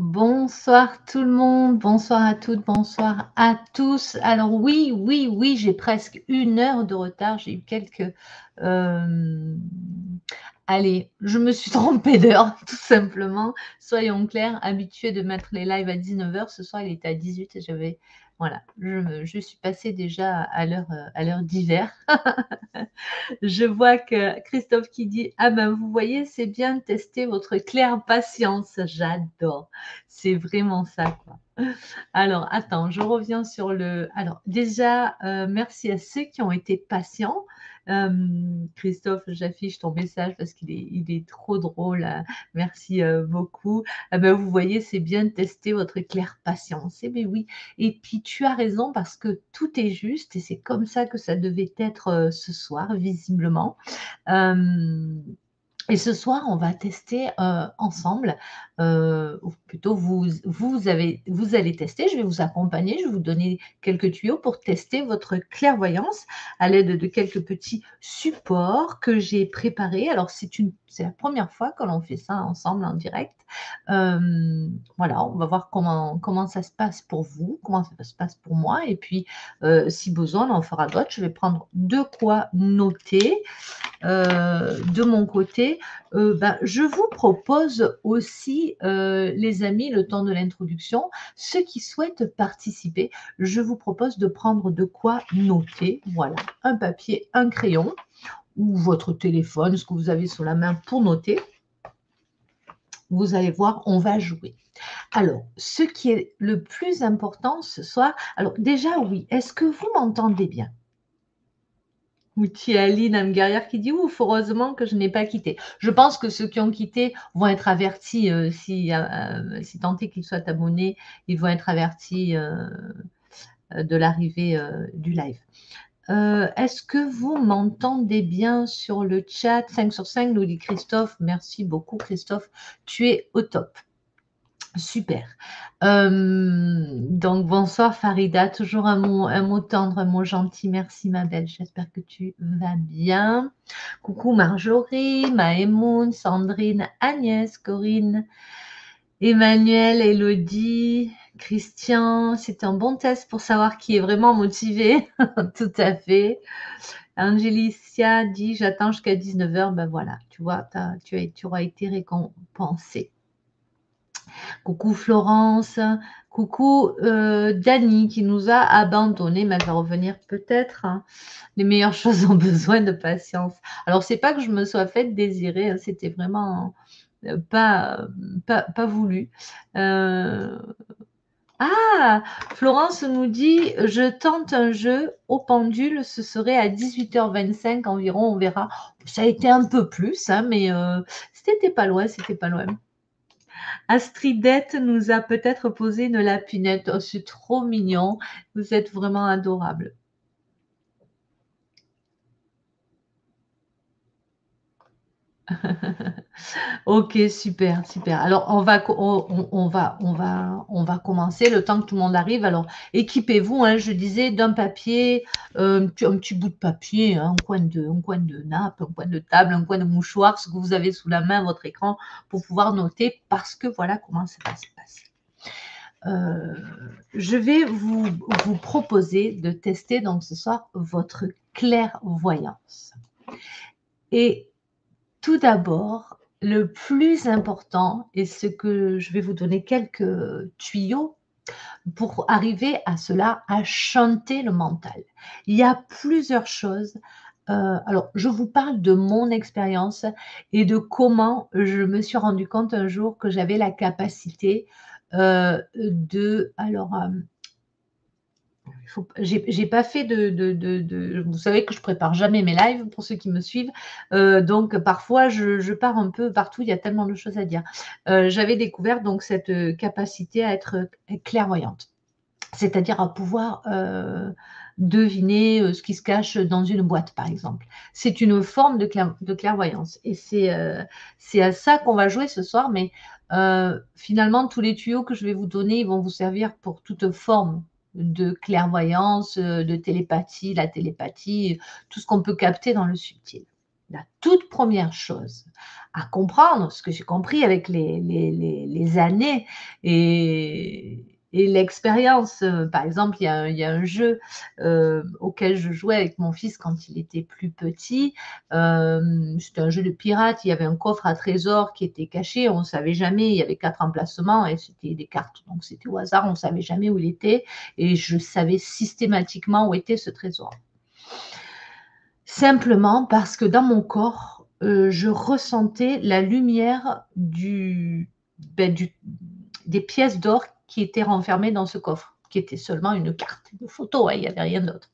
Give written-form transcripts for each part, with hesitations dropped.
Bonsoir tout le monde, bonsoir à toutes, bonsoir à tous. Alors oui, oui, oui, j'ai presque 1 heure de retard. J'ai eu quelques... euh, Allez, je me suis trompée d'heure, tout simplement. Soyons clairs, habituée de mettre les lives à 19 heures. Ce soir, il était à 18 et j'avais... Voilà, je suis passée déjà à l'heure d'hiver. Je vois que Christophe qui dit: «Ah ben, vous voyez, c'est bien de tester votre claire patience». J'adore. C'est vraiment ça, quoi. Alors attends, je reviens sur le alors déjà, merci à ceux qui ont été patients. Christophe, j'affiche ton message parce qu'il est trop drôle, merci, beaucoup. Ah bah, vous voyez, c'est bien de tester votre claire patience. Eh beh, oui, et puis tu as raison parce que tout est juste et c'est comme ça que ça devait être, ce soir visiblement. Hem Et ce soir, on va tester, ensemble, ou plutôt vous allez tester, je vais vous accompagner, je vais vous donner quelques tuyaux pour tester votre clairvoyance à l'aide de quelques petits supports que j'ai préparés. Alors c'est la première fois que l'on fait ça ensemble en direct. Voilà, on va voir comment ça se passe pour vous, comment ça se passe pour moi et puis, si besoin, on en fera d'autres. Je vais prendre de quoi noter. De mon côté, je vous propose aussi, les amis, le temps de l'introduction, ceux qui souhaitent participer, je vous propose de prendre de quoi noter. Voilà, un papier, un crayon ou votre téléphone, ce que vous avez sous la main pour noter. Vous allez voir, on va jouer. Alors, ce qui est le plus important ce soir, alors déjà oui, est-ce que vous m'entendez bien? Oui, tu as Aline, âme guerrière qui dit: «Ouf, heureusement que je n'ai pas quitté». Je pense que ceux qui ont quitté vont être avertis, si tant est qu'ils soient abonnés, ils vont être avertis, de l'arrivée, du live. Est-ce que vous m'entendez bien sur le chat? 5/5 nous dit Christophe. Merci beaucoup Christophe, tu es au top. Super. Donc bonsoir Farida, toujours un mot tendre, un mot gentil. Merci ma belle, j'espère que tu vas bien. Coucou Marjorie, Maëmoun, Sandrine, Agnès, Corinne, Emmanuel, Elodie, Christian. C'est un bon test pour savoir qui est vraiment motivé. Tout à fait. Angélicia dit: «J'attends jusqu'à 19 heures». Ben voilà, tu vois, tu auras été récompensée. Coucou Florence, coucou, Dany qui nous a abandonnés, mais elle va revenir peut-être, hein. Les meilleures choses ont besoin de patience. Alors c'est pas que je me sois faite désirer, hein, c'était vraiment, pas voulu. Heu ah! Florence nous dit: «Je tente un jeu au pendule, ce serait à 18h25 environ, on verra». Ça a été un peu plus, hein, mais c'était pas loin, c'était pas loin. Astridette nous a peut-être posé une lapinette. Oh, c'est trop mignon. Vous êtes vraiment adorables. OK, super, super. Alors on va commencer le temps que tout le monde arrive. Alors équipez-vous, hein, je disais d'un papier, un petit bout de papier, hein, un coin de nappe, un coin de table, un coin de mouchoir, ce que vous avez sous la main, votre écran, pour pouvoir noter parce que voilà comment ça va se passer. Je vais vous proposer de tester donc ce soir votre clairvoyance. Et tout d'abord, le plus important et ce que je vais vous donner quelques tuyaux pour arriver à cela, à chanter le mental. Il y a plusieurs choses. Alors, je vous parle de mon expérience et de comment je me suis rendu compte un jour que j'avais la capacité de. Alors, j'ai pas fait vous savez que je prépare jamais mes lives pour ceux qui me suivent, donc parfois je pars un peu partout, il y a tellement de choses à dire. J'avais découvert donc cette, capacité à être, clairvoyante, c'est-à-dire à pouvoir, deviner, ce qui se cache dans une boîte, par exemple. C'est une forme de clairvoyance et c'est à ça qu'on va jouer ce soir, mais finalement tous les tuyaux que je vais vous donner, ils vont vous servir pour toute forme de clairvoyance, de télépathie, la télépathie, tout ce qu'on peut capter dans le subtil. la toute première chose à comprendre, ce que j'ai compris avec les années et l'expérience, par exemple, il y a un jeu, auquel je jouais avec mon fils quand il était plus petit. C'était un jeu de pirate, il y avait un coffre à trésor qui était caché, on ne savait jamais, il y avait 4 emplacements et c'était des cartes, donc c'était au hasard, on ne savait jamais où il était et je savais systématiquement où était ce trésor. Simplement parce que dans mon corps, je ressentais la lumière des pièces d'or qui étaient renfermées dans ce coffre, qui était seulement une carte, une photo, hein, il n'y avait rien d'autre.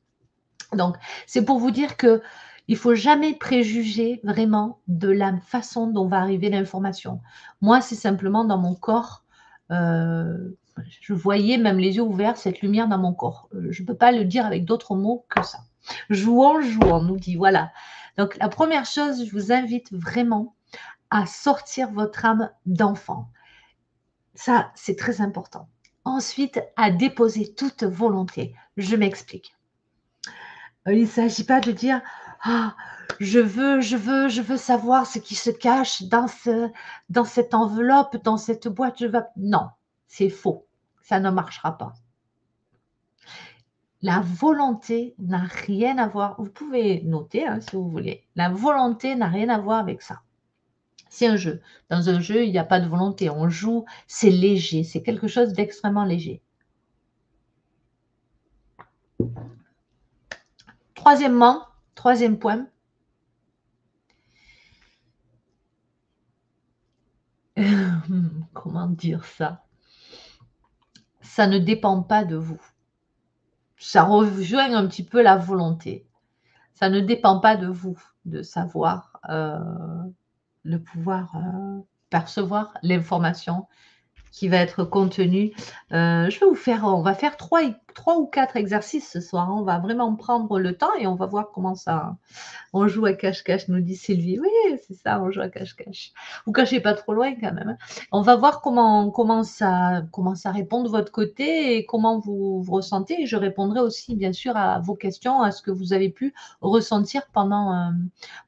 Donc, c'est pour vous dire qu'il ne faut jamais préjuger vraiment de la façon dont va arriver l'information. Moi, c'est simplement dans mon corps, je voyais même les yeux ouverts cette lumière dans mon corps. Je ne peux pas le dire avec d'autres mots que ça. Jouons, jouons, on nous dit, voilà. Donc, la première chose, je vous invite vraiment à sortir votre âme d'enfant. Ça, c'est très important. Ensuite, à déposer toute volonté. Je m'explique. Il ne s'agit pas de dire ah, je veux savoir ce qui se cache dans cette enveloppe, dans cette boîte. Non, c'est faux. Ça ne marchera pas. La volonté n'a rien à voir. Vous pouvez noter hein, si vous voulez. La volonté n'a rien à voir avec ça. C'est un jeu. Dans un jeu, il n'y a pas de volonté. On joue, c'est léger. C'est quelque chose d'extrêmement léger. Troisième point. Comment dire ça? Ça ne dépend pas de vous. Ça rejoint un petit peu la volonté. Ça ne dépend pas de vous de savoir, de pouvoir percevoir l'information qui va être contenue. On va faire 3 ou 4 exercices ce soir. On va vraiment prendre le temps et on va voir comment ça. On joue à cache-cache, nous dit Sylvie. Oui, c'est ça, on joue à cache-cache. Vous cachez pas trop loin quand même. On va voir comment ça répond de votre côté et comment vous ressentez. Et je répondrai aussi, bien sûr, à vos questions, à ce que vous avez pu ressentir pendant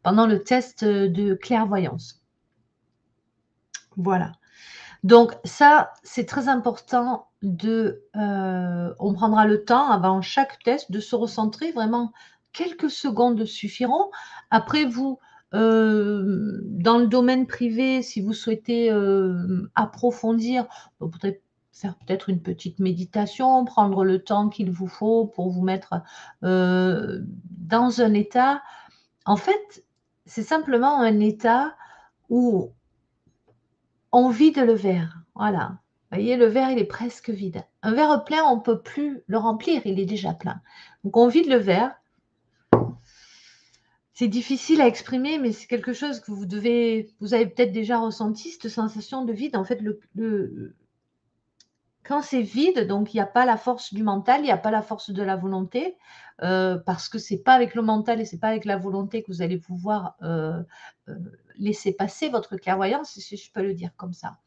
le test de clairvoyance. Voilà. Donc ça, c'est très important on prendra le temps avant chaque test de se recentrer vraiment. Quelques secondes suffiront. Après vous, dans le domaine privé, si vous souhaitez, approfondir, vous pourrez faire peut-être une petite méditation, prendre le temps qu'il vous faut pour vous mettre, dans un état. En fait, c'est simplement un état où on vide le verre, voilà. Vous voyez, le verre, il est presque vide. Un verre plein, on ne peut plus le remplir, il est déjà plein. Donc, on vide le verre. C'est difficile à exprimer, mais c'est quelque chose que vous avez peut-être déjà ressenti, cette sensation de vide. En fait, quand c'est vide, donc il n'y a pas la force du mental, il n'y a pas la force de la volonté, parce que c'est pas avec le mental et c'est pas avec la volonté que vous allez pouvoir laisser passer votre clairvoyance, si je peux le dire comme ça.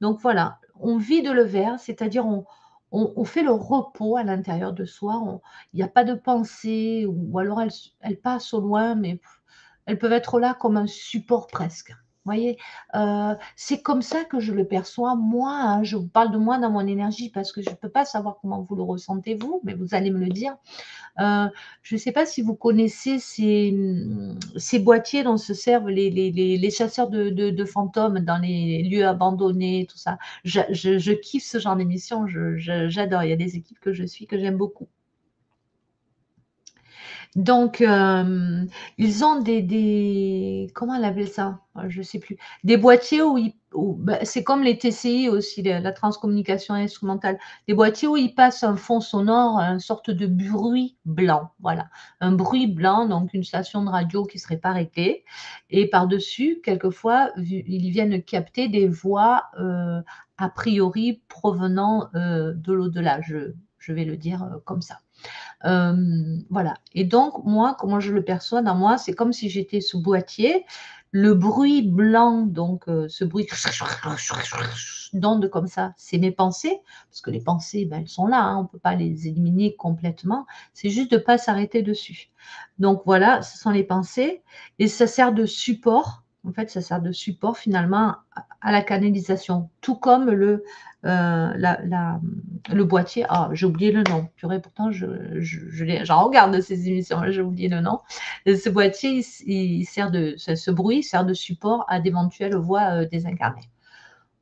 Donc voilà, on vide le verre, c'est-à-dire on fait le repos à l'intérieur de soi. Il n'y a pas de pensée, ou alors elles passent au loin, mais elles peuvent être là comme un support presque. Vous voyez, c'est comme ça que je le perçois moi, hein. Je vous parle de moi dans mon énergie parce que je ne peux pas savoir comment vous le ressentez vous, mais vous allez me le dire. Je ne sais pas si vous connaissez ces boîtiers dont se servent les chasseurs de fantômes dans les lieux abandonnés, tout ça. Je kiffe ce genre d'émission, j'adore. Il y a des équipes que je suis, que j'aime beaucoup. Donc, ils ont comment on appelle ça? Je ne sais plus. Des boîtiers c'est comme les TCI aussi, la transcommunication instrumentale. Des boîtiers où ils passent un fond sonore, une sorte de bruit blanc. Voilà. Un bruit blanc, donc une station de radio qui ne serait pas réglée. Et par-dessus, quelquefois, ils viennent capter des voix a priori provenant de l'au-delà. Je vais le dire comme ça. Voilà. Et donc, moi, comment je le perçois dans moi, c'est comme si j'étais sous boîtier. Le bruit blanc, donc ce bruit d'onde comme ça, c'est mes pensées, parce que les pensées, ben, elles sont là, hein, on ne peut pas les éliminer complètement, c'est juste de ne pas s'arrêter dessus. Donc voilà, ce sont les pensées, et ça sert de support, en fait, ça sert de support finalement à la canalisation, tout comme le boîtier. Ah, j'ai oublié le nom, purée, pourtant j'en regarde de ces émissions, j'ai oublié le nom. Ce boîtier, il sert ce bruit sert de support à d'éventuelles voix désincarnées.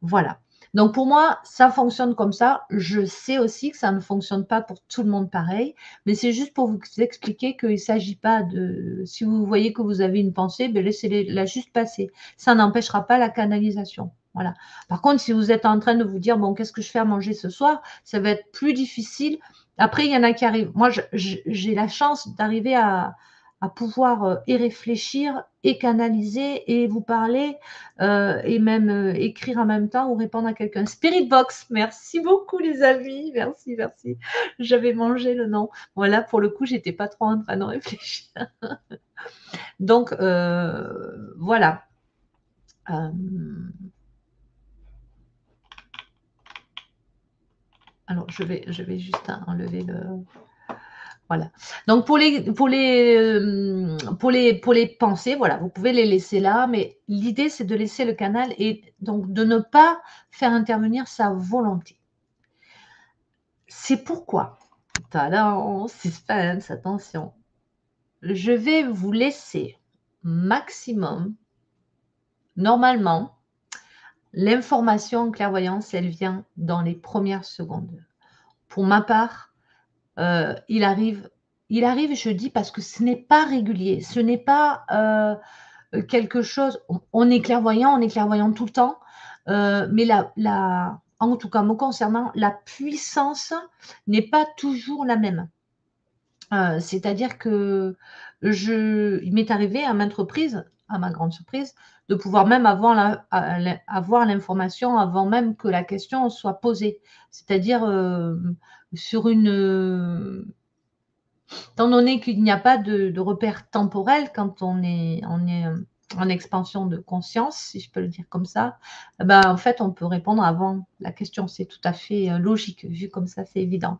Voilà. Donc pour moi, ça fonctionne comme ça. Je sais aussi que ça ne fonctionne pas pour tout le monde pareil, mais c'est juste pour vous expliquer qu'il ne s'agit pas de… Si vous voyez que vous avez une pensée, ben laissez-la juste passer. Ça n'empêchera pas la canalisation. Voilà. Par contre, si vous êtes en train de vous dire, bon, qu'est-ce que je fais à manger ce soir, ça va être plus difficile. Après, il y en a qui arrivent. Moi, j'ai la chance d'arriver à pouvoir et réfléchir et canaliser et vous parler et même écrire en même temps ou répondre à quelqu'un. Spirit Box, merci beaucoup les amis, merci, merci. J'avais mangé le nom. Voilà, pour le coup, j'étais pas trop en train de réfléchir. Donc, voilà. Alors, je vais juste enlever le… Voilà. Donc pour les pensées, voilà, vous pouvez les laisser là, mais l'idée c'est de laisser le canal et donc de ne pas faire intervenir sa volonté. C'est pourquoi, tadam, suspense, attention, je vais vous laisser maximum, normalement, l'information en clairvoyance, elle vient dans les premières secondes. Pour ma part, il arrive, je dis parce que ce n'est pas régulier, ce n'est pas quelque chose, on est clairvoyant tout le temps, mais en tout cas me concernant, la puissance n'est pas toujours la même. C'est-à-dire que il m'est arrivé à maintes reprises, à ma grande surprise, de pouvoir même avoir l'information avant même que la question soit posée. C'est-à-dire, sur une, étant donné qu'il n'y a pas de repère temporel quand on est en expansion de conscience, si je peux le dire comme ça, en fait, on peut répondre avant la question. C'est tout à fait logique, vu comme ça, c'est évident.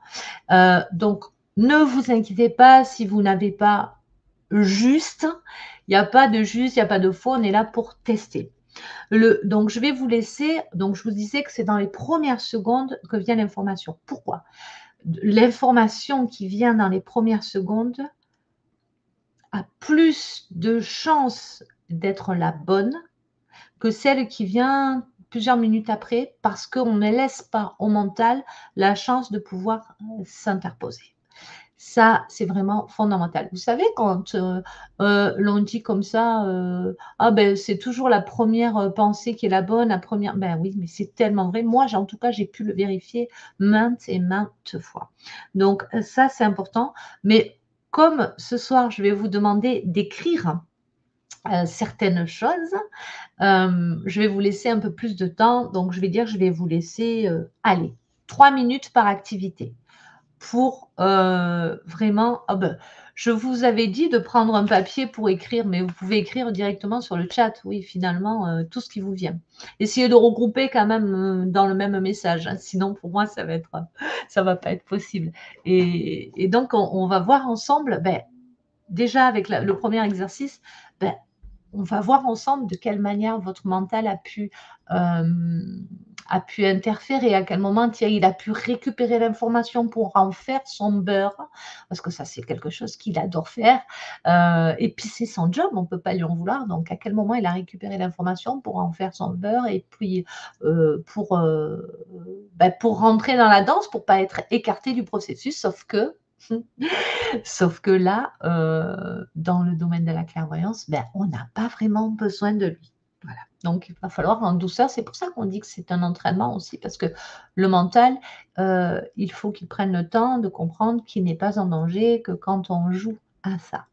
Donc, ne vous inquiétez pas si vous n'avez pas juste. Il n'y a pas de juste, il n'y a pas de faux. On est là pour tester. Donc, je vais vous laisser. Donc, je vous disais que c'est dans les premières secondes que vient l'information. Pourquoi ? L'information qui vient dans les premières secondes a plus de chances d'être la bonne que celle qui vient plusieurs minutes après, parce qu'on ne laisse pas au mental la chance de pouvoir s'interposer. Ça, c'est vraiment fondamental. Vous savez, quand l'on dit comme ça, ah ben c'est toujours la première pensée qui est la bonne, la première. Ben oui, mais c'est tellement vrai. Moi, en tout cas, j'ai pu le vérifier maintes et maintes fois. Donc ça, c'est important. Mais comme ce soir, je vais vous demander d'écrire certaines choses, je vais vous laisser un peu plus de temps. Donc, je vais dire, je vais vous laisser, allez, 3 minutes par activité pour vraiment… Ah ben, je vous avais dit de prendre un papier pour écrire, mais vous pouvez écrire directement sur le chat, oui, finalement, tout ce qui vous vient. Essayez de regrouper quand même dans le même message, hein, sinon pour moi, ça va pas être possible. Et donc, on va voir ensemble, déjà avec le premier exercice, on va voir ensemble de quelle manière votre mental a pu interférer, à quel moment il a pu récupérer l'information pour en faire son beurre, parce que ça, c'est quelque chose qu'il adore faire. Et puis, c'est son job, on ne peut pas lui en vouloir. Donc, à quel moment il a récupéré l'information pour en faire son beurre et puis pour rentrer dans la danse, pour ne pas être écarté du processus, sauf que là, dans le domaine de la clairvoyance, on n'a pas vraiment besoin de lui. Voilà. Donc, il va falloir en douceur. C'est pour ça qu'on dit que c'est un entraînement aussi, parce que le mental, il faut qu'il prenne le temps de comprendre qu'il n'est pas en danger, que quand on joue à ça.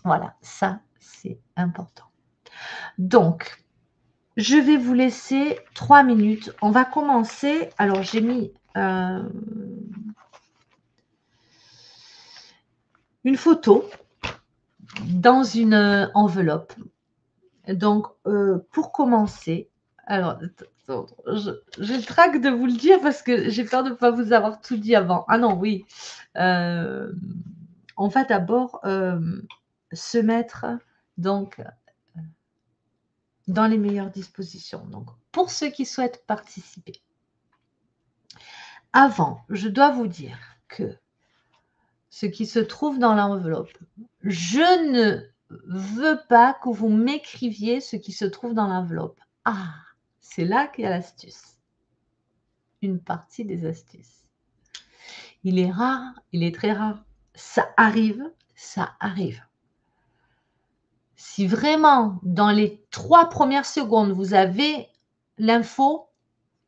Voilà, ça, c'est important. Donc, je vais vous laisser 3 minutes. On va commencer. Alors, j'ai mis… une photo dans une enveloppe. Donc, pour commencer, alors, j'ai le trac de vous le dire parce que j'ai peur de ne pas vous avoir tout dit avant. Ah non, oui. On va d'abord se mettre donc dans les meilleures dispositions. Donc, pour ceux qui souhaitent participer, avant, je dois vous dire que ce qui se trouve dans l'enveloppe, je ne veux pas que vous m'écriviez ce qui se trouve dans l'enveloppe. Ah, c'est là qu'il y a l'astuce. Une partie des astuces. Il est rare, il est très rare. Ça arrive, ça arrive. Si vraiment, dans les 3 premières secondes, vous avez l'info,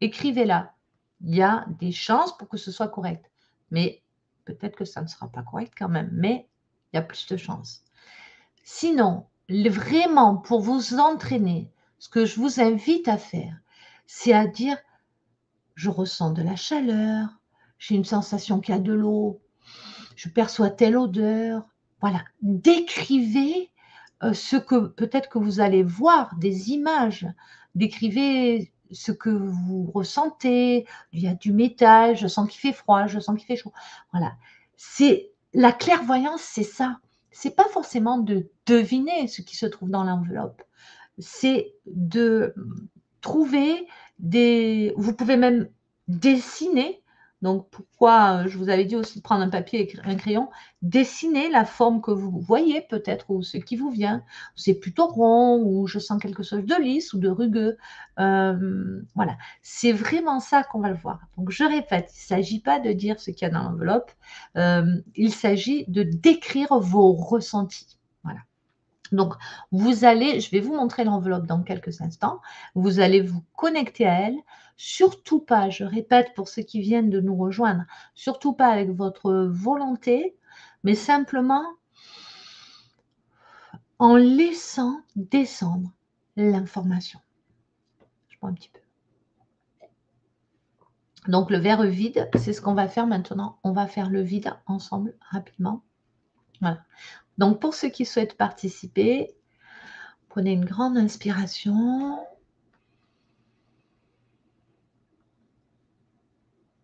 écrivez-la. Il y a des chances pour que ce soit correct. Mais peut-être que ça ne sera pas correct quand même, mais il y a plus de chances. Sinon, vraiment, pour vous entraîner, ce que je vous invite à faire, c'est à dire, je ressens de la chaleur, j'ai une sensation qu'il y a de l'eau, je perçois telle odeur. Voilà, décrivez ce que peut-être que vous allez voir, des images. Décrivez ce que vous ressentez. Il y a du métal, je sens qu'il fait froid, je sens qu'il fait chaud. Voilà, c'est la clairvoyance, c'est ça. C'est pas forcément de deviner ce qui se trouve dans l'enveloppe. C'est de trouver des. Vous pouvez même dessiner. Donc, pourquoi je vous avais dit aussi de prendre un papier et un crayon, dessiner la forme que vous voyez peut-être, ou ce qui vous vient. C'est plutôt rond, ou je sens quelque chose de lisse ou de rugueux. Voilà, c'est vraiment ça qu'on va le voir. Donc, je répète, il ne s'agit pas de dire ce qu'il y a dans l'enveloppe, il s'agit de décrire vos ressentis. Voilà. Donc, vous allez, je vais vous montrer l'enveloppe dans quelques instants, vous allez vous connecter à elle, surtout pas, je répète pour ceux qui viennent de nous rejoindre, surtout pas avec votre volonté, mais simplement en laissant descendre l'information. Je prends un petit peu. Donc, le verre vide, c'est ce qu'on va faire maintenant. On va faire le vide ensemble rapidement. Voilà. Donc, pour ceux qui souhaitent participer, prenez une grande inspiration.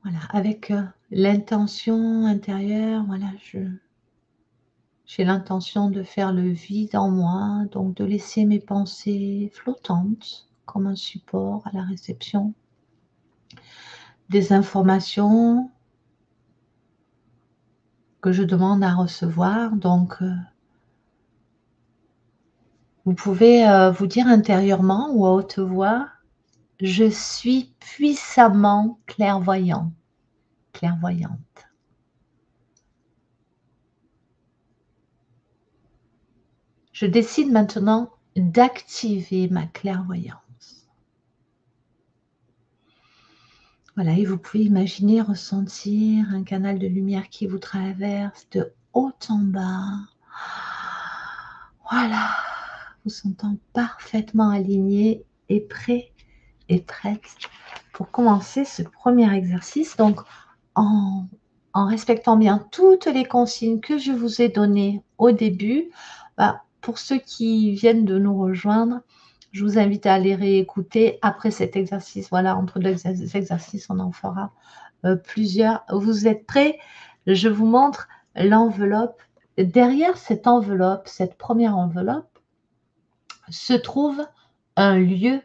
Voilà, avec l'intention intérieure, voilà, j'ai l'intention de faire le vide en moi, donc de laisser mes pensées flottantes comme un support à la réception des informations que je demande à recevoir. Donc, vous pouvez vous dire intérieurement ou à haute voix, je suis puissamment clairvoyant, clairvoyante. Je décide maintenant d'activer ma clairvoyance. Voilà, et vous pouvez imaginer ressentir un canal de lumière qui vous traverse de haut en bas. Voilà, vous sentant parfaitement aligné et prêt et prête pour commencer ce premier exercice. Donc, en respectant bien toutes les consignes que je vous ai données au début, pour ceux qui viennent de nous rejoindre, je vous invite à les réécouter après cet exercice. Voilà, entre deux exercices, on en fera plusieurs. Vous êtes prêts? Je vous montre l'enveloppe. Derrière cette enveloppe, cette première enveloppe, se trouve un lieu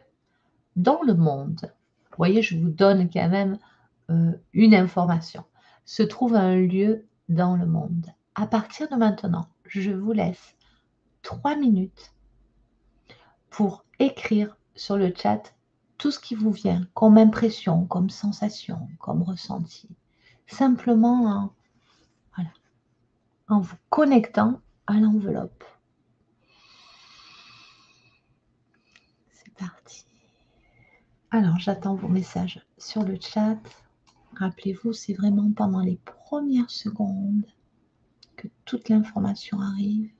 dans le monde. Vous voyez, je vous donne quand même une information. Se trouve un lieu dans le monde. À partir de maintenant, je vous laisse 3 minutes pour écrire sur le chat tout ce qui vous vient comme impression, comme sensation, comme ressenti. Simplement voilà, en vous connectant à l'enveloppe. C'est parti. Alors, j'attends vos messages sur le chat. Rappelez-vous, c'est vraiment pendant les premières secondes que toute l'information arrive.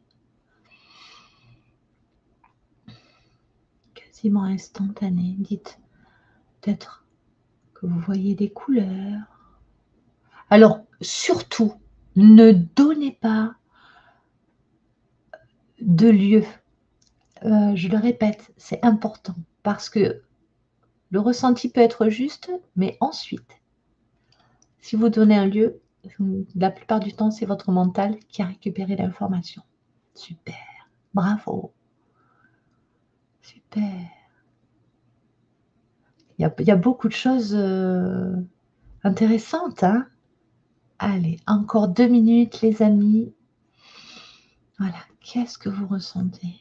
Quasiment instantané. Dites peut-être que vous voyez des couleurs. Alors, surtout, ne donnez pas de lieu. Je le répète, c'est important parce que le ressenti peut être juste, mais ensuite, si vous donnez un lieu, la plupart du temps, c'est votre mental qui a récupéré l'information. Super, bravo, super. Il y a beaucoup de choses, intéressantes, hein. Allez, encore 2 minutes les amis. Voilà, qu'est-ce que vous ressentez?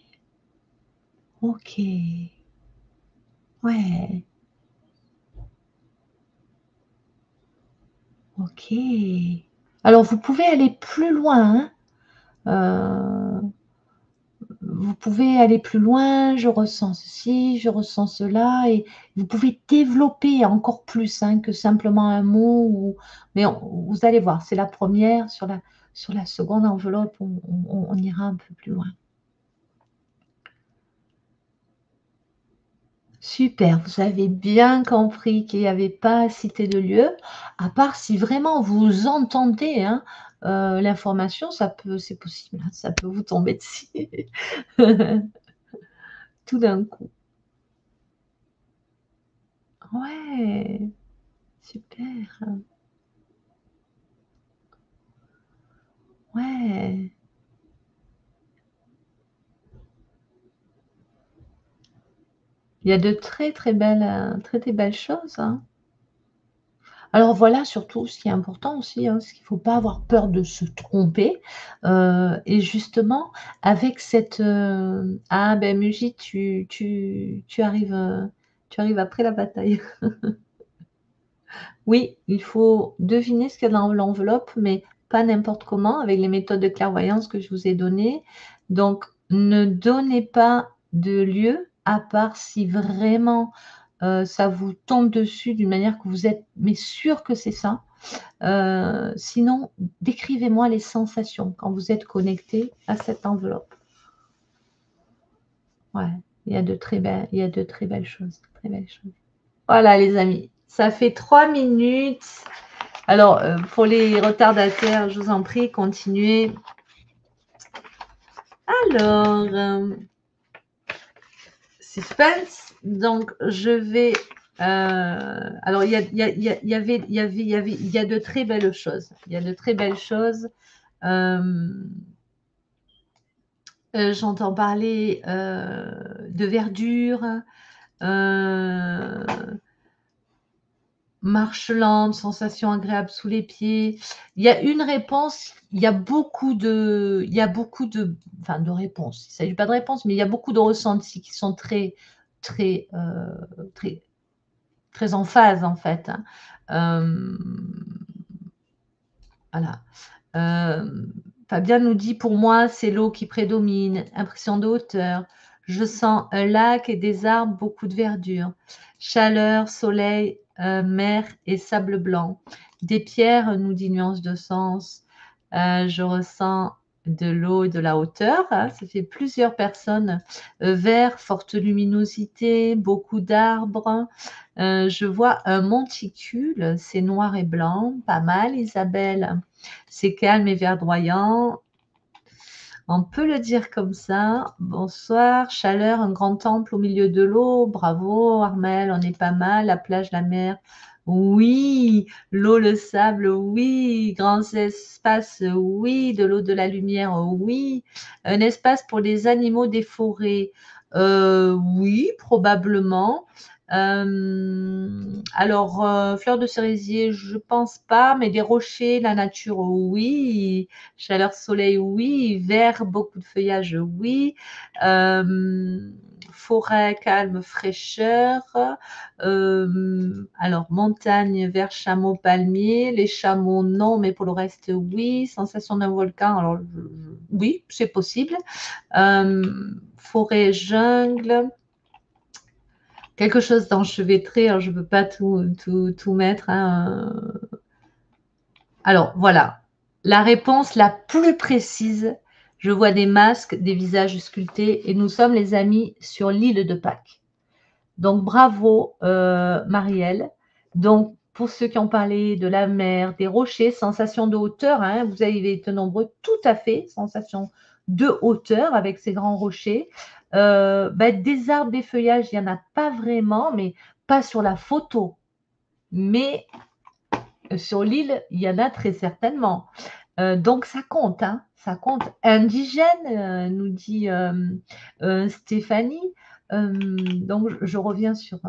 OK, ouais, OK. Alors vous pouvez aller plus loin, hein, vous pouvez aller plus loin, je ressens ceci, je ressens cela et vous pouvez développer encore plus, hein, que simplement un mot ou mais vous allez voir, c'est la première, sur la seconde enveloppe, on ira un peu plus loin. Super, vous avez bien compris qu'il n'y avait pas à citer de lieu, à part si vraiment vous entendez, hein, l'information, ça peut c'est possible, hein, ça peut vous tomber dessus tout d'un coup. Ouais, super, ouais. Il y a de très, très belles choses, hein. Alors voilà, surtout ce qui est important aussi, hein, c'est qu'il ne faut pas avoir peur de se tromper, et justement avec cette, ah ben Muji, tu arrives après la bataille. Oui, il faut deviner ce qu'il y a dans l'enveloppe, mais pas n'importe comment, avec les méthodes de clairvoyance que je vous ai données. Donc ne donnez pas de lieu, à part si vraiment, ça vous tombe dessus d'une manière que vous êtes mais sûr que c'est ça. Sinon, décrivez-moi les sensations quand vous êtes connecté à cette enveloppe. Ouais, il y a de très belles choses, très belles choses. Voilà les amis, ça fait 3 minutes. Alors, pour les retardataires, je vous en prie, continuez. Alors, suspense, donc je vais, alors il y a de très belles choses. Il y a de très belles choses. Hem J'entends parler, de verdure, heu, marche lente, sensation agréable sous les pieds. Il y a une réponse, il y a beaucoup de enfin de réponses. Il ne s'agit pas de réponses, mais il y a beaucoup de ressentis qui sont très, très très en phase en fait, hein. Hem, voilà. Fabien nous dit: «Pour moi, c'est l'eau qui prédomine, impression de hauteur. Je sens un lac et des arbres, beaucoup de verdure. Chaleur, soleil, mer et sable blanc. Des pierres», nous dit Nuance de Sens. Je ressens de l'eau et de la hauteur, hein, ça fait plusieurs personnes. Vert, forte luminosité, beaucoup d'arbres. Je vois un monticule, c'est noir et blanc, pas mal Isabelle. C'est calme et verdoyant, on peut le dire comme ça. Bonsoir, chaleur, un grand temple au milieu de l'eau. Bravo Armel, on est pas mal. La plage, la mer. Oui, l'eau, le sable, oui, grands espaces, oui, de l'eau, de la lumière, oui, un espace pour les animaux des forêts, oui, probablement. Alors, fleurs de cerisier, je pense pas, mais des rochers, la nature, oui. Chaleur, soleil, oui. Vert, beaucoup de feuillage, oui. Forêt, calme, fraîcheur. Alors, montagne, vert, chameau, palmier. Les chameaux, non, mais pour le reste, oui. Sensation d'un volcan, alors oui, c'est possible. Forêt, jungle. Quelque chose d'enchevêtré, alors je ne peux pas tout mettre, hein. Alors voilà, la réponse la plus précise, je vois des masques, des visages sculptés et nous sommes les amis sur l'île de Pâques. Donc bravo, Marielle. Donc pour ceux qui ont parlé de la mer, des rochers, sensation de hauteur, hein, vous avez été nombreux, tout à fait, sensation de hauteur avec ces grands rochers. Des arbres, des feuillages, il n'y en a pas vraiment, mais pas sur la photo. Mais sur l'île, il y en a très certainement. Donc ça compte, hein, ça compte. Indigène, nous dit Stéphanie. Donc je reviens sur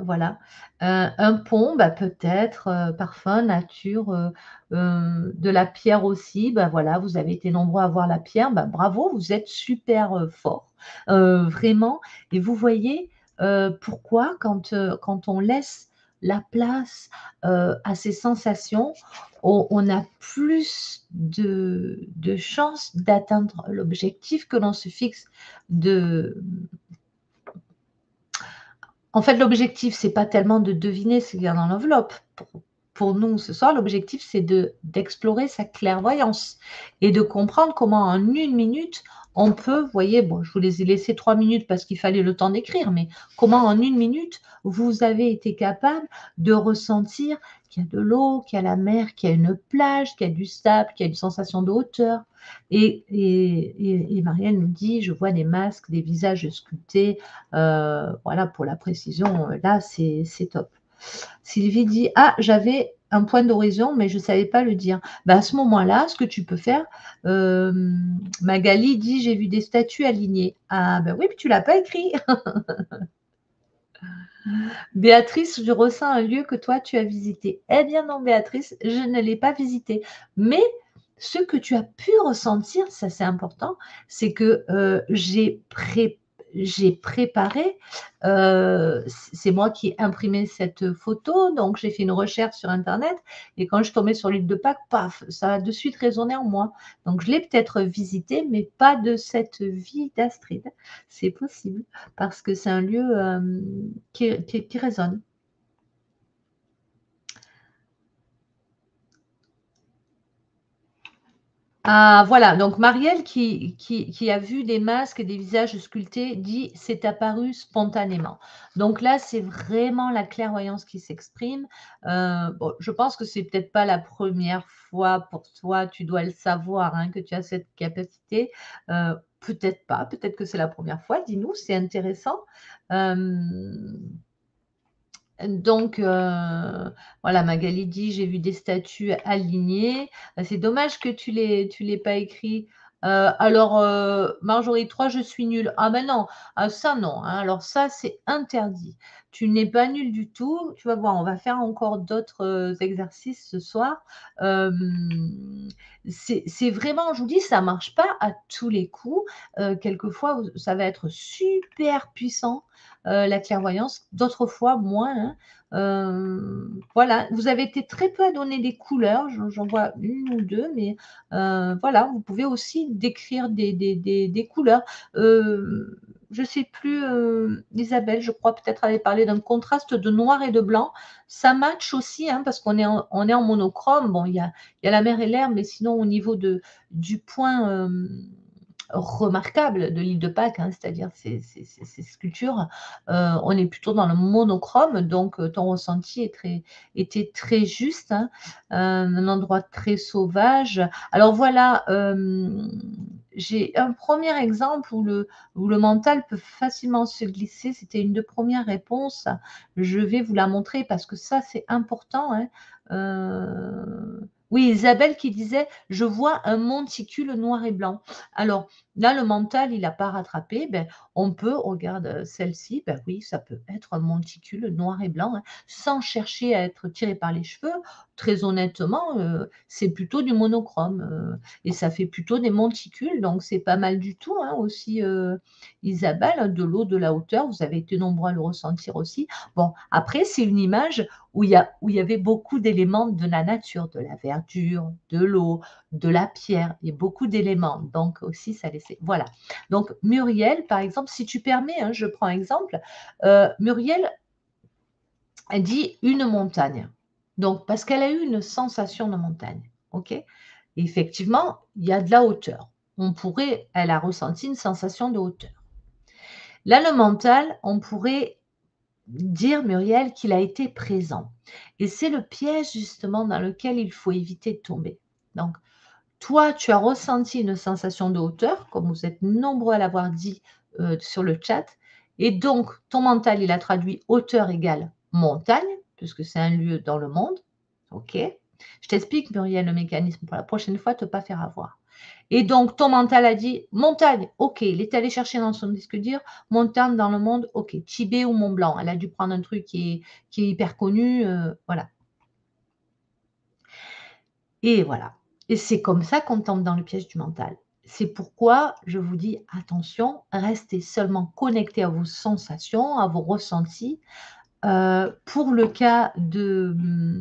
voilà. Un pont, peut-être, parfum, nature, de la pierre aussi. Voilà, vous avez été nombreux à voir la pierre. Bravo, vous êtes super forts, vraiment. Et vous voyez pourquoi quand on laisse la place à ces sensations, on a plus de chances d'atteindre l'objectif que l'on se fixe de en fait, l'objectif, c'est pas tellement de deviner ce qu'il y a dans l'enveloppe. Pour nous, ce soir, l'objectif, c'est d'explorer sa clairvoyance et de comprendre comment en 1 minute, on peut, vous voyez, bon, je vous les ai laissés 3 minutes parce qu'il fallait le temps d'écrire, mais comment en 1 minute, vous avez été capable de ressentir qu'il y a de l'eau, qu'il y a la mer, qu'il y a une plage, qu'il y a du sable, qu'il y a une sensation de hauteur. Et Marielle nous dit, je vois des masques, des visages sculptés, voilà, pour la précision, là, c'est top. Sylvie dit, ah, j'avais un point d'horizon, mais je ne savais pas le dire. À ce moment-là, ce que tu peux faire, Magali dit, j'ai vu des statues alignées. Ah, oui, mais tu ne l'as pas écrit. Béatrice, je ressens un lieu que toi, tu as visité. Eh bien non, Béatrice, je ne l'ai pas visité. Mais ce que tu as pu ressentir, ça c'est important, c'est que j'ai préparé, c'est moi qui ai imprimé cette photo, donc j'ai fait une recherche sur internet et quand je suis tombée sur l'île de Pâques, paf, ça a de suite résonné en moi. Donc je l'ai peut-être visité, mais pas de cette vie d'Astrid. C'est possible parce que c'est un lieu qui résonne. Ah, voilà, donc Marielle qui a vu des masques et des visages sculptés dit c'est apparu spontanément. Donc là, c'est vraiment la clairvoyance qui s'exprime. Bon, je pense que c'est peut-être pas la première fois pour toi, tu dois le savoir, hein, que tu as cette capacité. Peut-être pas, peut-être que c'est la première fois. Dis-nous, c'est intéressant. Donc, voilà, Magali dit: «J'ai vu des statues alignées». C'est dommage que tu l'aies pas écrit. Alors, Marjorie 3, je suis nulle. Ah ben non, ah ça non, hein, alors ça, c'est interdit. Tu n'es pas nulle du tout. Tu vas voir, on va faire encore d'autres, exercices ce soir. C'est vraiment, je vous dis, ça marche pas à tous les coups. Quelquefois, ça va être super puissant, la clairvoyance, d'autres fois moins, hein. Voilà, vous avez été très peu à donner des couleurs, j'en vois 1 ou 2, mais voilà, vous pouvez aussi décrire des couleurs. Je ne sais plus, Isabelle, je crois peut-être avait parlé d'un contraste de noir et de blanc. Ça match aussi, hein, parce on est en monochrome. Bon, il y a la mer et l'air, mais sinon au niveau du point, remarquable de l'île de Pâques, hein, c'est-à-dire ces sculptures, on est plutôt dans le monochrome, donc ton ressenti était très juste, hein, un endroit très sauvage. Alors voilà, j'ai un premier exemple où le mental peut facilement se glisser. C'était une de premières réponses. Je vais vous la montrer parce que ça, c'est important, hein. Oui, Isabelle qui disait: «Je vois un monticule noir et blanc». Alors là, le mental, il n'a pas rattrapé. On peut, regarde celle-ci, oui, ça peut être un monticule noir et blanc, hein, sans chercher à être tiré par les cheveux. Très honnêtement, c'est plutôt du monochrome et ça fait plutôt des monticules, donc c'est pas mal du tout, hein, aussi, Isabelle, de l'eau, de la hauteur. Vous avez été nombreux à le ressentir aussi. Bon, après, c'est une image où il y avait beaucoup d'éléments de la nature, de la verdure, de l'eau, de la pierre et beaucoup d'éléments. Donc aussi, ça laissait. Voilà. Donc Muriel, par exemple, si tu permets, hein, je prends exemple. Muriel, elle dit une montagne. Donc, parce qu'elle a eu une sensation de montagne. OK? Et effectivement, il y a de la hauteur. Elle a ressenti une sensation de hauteur. Là, le mental, on pourrait dire, Muriel, qu'il a été présent. Et c'est le piège justement dans lequel il faut éviter de tomber. Donc, Toi, tu as ressenti une sensation de hauteur, comme vous êtes nombreux à l'avoir dit, sur le chat et donc ton mental, il a traduit hauteur égale montagne, puisque c'est un lieu dans le monde. OK. Je t'explique, Muriel, le mécanisme pour la prochaine fois, te pas faire avoir. Et donc ton mental a dit: «Montagne, OK». Il est allé chercher dans son disque dur: «Montagne dans le monde, OK». Tibet ou Mont Blanc. Elle a dû prendre un truc qui est hyper connu, voilà. Et voilà. Et c'est comme ça qu'on tombe dans le piège du mental. C'est pourquoi je vous dis attention, restez seulement connectés à vos sensations, à vos ressentis. Pour le cas je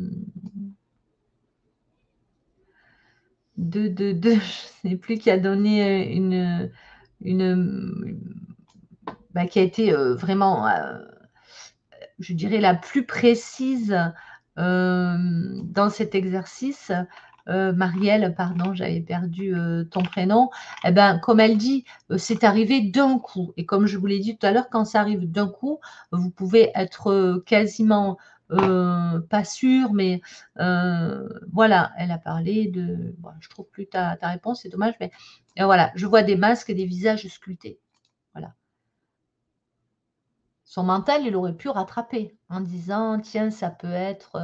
sais plus qui a donné, une, bah, qui a été, vraiment, je dirais la plus précise, dans cet exercice, Marielle, pardon, j'avais perdu, ton prénom. Et ben, comme elle dit, c'est arrivé d'un coup et comme je vous l'ai dit tout à l'heure, quand ça arrive d'un coup, vous pouvez être, quasiment, pas sûr, mais, voilà, elle a parlé de bon, je trouve plus ta réponse, c'est dommage, mais voilà, je vois des masques et des visages sculptés. Voilà. Son mental, il aurait pu rattraper en disant: «Tiens, ça peut être,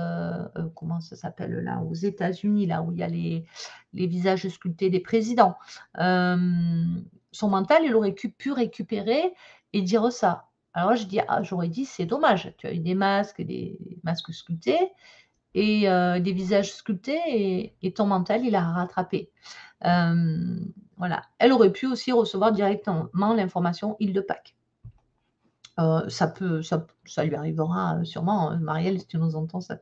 comment ça s'appelle là, aux États-Unis, là où il y a les visages sculptés des présidents». Son mental, il aurait pu récupérer et dire ça. Alors là, je dis: «Ah», j'aurais dit: «C'est dommage, tu as eu des masques sculptés et des visages sculptés et ton mental, il a rattrapé». Voilà. Elle aurait pu aussi recevoir directement l'information île de Pâques. Ça lui arrivera, sûrement, Marielle, si tu nous entends, ça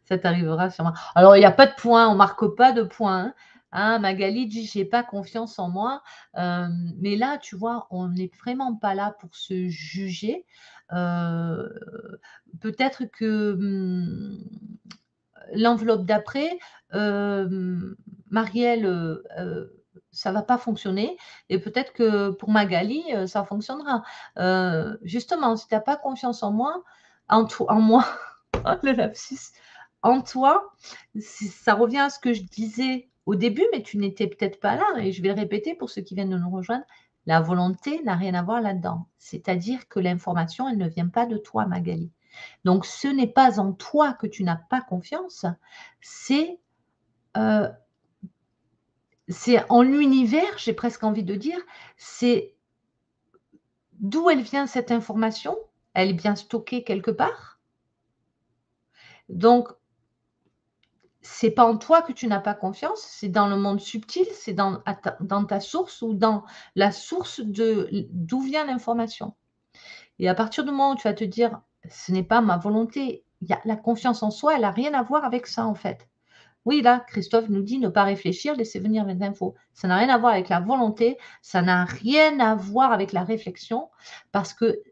t'arrivera sûrement. Alors il y a pas de points, on marque pas de points, hein. Hein, Magali dit: «J'ai pas confiance en moi». Mais là, tu vois, on n'est vraiment pas là pour se juger. Heu, peut-être que, l'enveloppe d'après, Marielle, ça va pas fonctionner et peut-être que pour Magali, ça fonctionnera. Justement, si tu as pas confiance en moi, oh le lapsus, en toi, ça revient à ce que je disais au début, mais tu n'étais peut-être pas là et je vais le répéter pour ceux qui viennent de nous rejoindre. La volonté n'a rien à voir là-dedans. C'est-à-dire que l'information, elle ne vient pas de toi, Magali. Donc ce n'est pas en toi que tu n'as pas confiance, c'est, heu, c'est en l'univers, j'ai presque envie de dire, c'est d'où elle vient cette information, elle est bien stockée quelque part. Donc c'est pas en toi que tu n'as pas confiance, c'est dans le monde subtil, c'est dans ta source ou dans la source d'où vient l'information. Et à partir du moment où tu vas te dire: «Ce n'est pas ma volonté», il y a la confiance en soi, elle a rien à voir avec ça, en fait. Oui, là, Christophe nous dit: «Ne pas réfléchir, laisser venir les infos». Ça n'a rien à voir avec la volonté, ça n'a rien à voir avec la réflexion parce que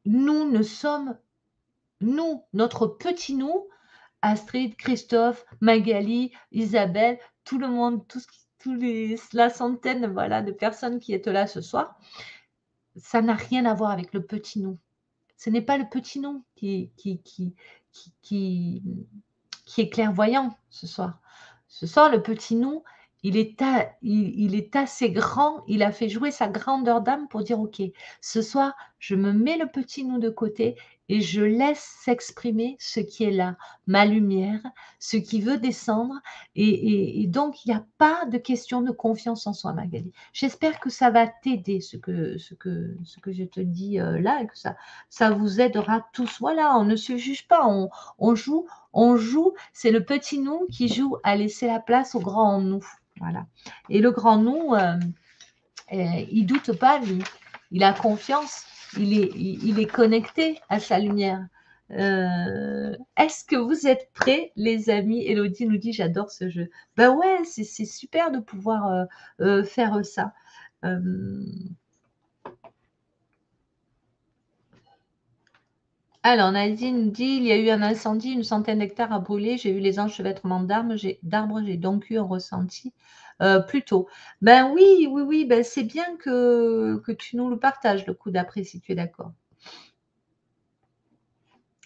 nous ne sommes nous, notre petit nous, Astrid, Christophe, Magali, Isabelle, tout le monde, tous les la centaine, voilà, de personnes qui êtes là ce soir, ça n'a rien à voir avec le petit nous. Ce n'est pas le petit nous qui qui qui est clairvoyant ce soir. Ce soir, le petit nous, il est assez grand, il a fait jouer sa grandeur d'âme pour dire: «OK, ce soir, je me mets le petit nous de côté et je laisse s'exprimer ce qui est là, ma lumière, ce qui veut descendre» et donc il y a pas de question de confiance en soi, Magali. J'espère que ça va t'aider ce que je te dis, là et que ça vous aidera tous. Voilà, on ne se juge pas, on joue on joue, c'est le petit nous qui joue à laisser la place au grand nous. Voilà. Et le grand nous, il doute pas lui. Il a confiance, il est connecté à sa lumière. Est-ce que vous êtes prêts, les amis? Élodie nous dit: «J'adore ce jeu». Ben ouais, c'est super de pouvoir, faire ça. Hem Alors Nadine dit: «Il y a eu un incendie, une centaine d'hectares a brûlé, j'ai vu les enchevêtrements d'arbres, j'ai donc eu un ressenti, plus tôt». Ben oui, oui, oui, ben c'est bien que tu nous le partages le coup d'après si tu es d'accord.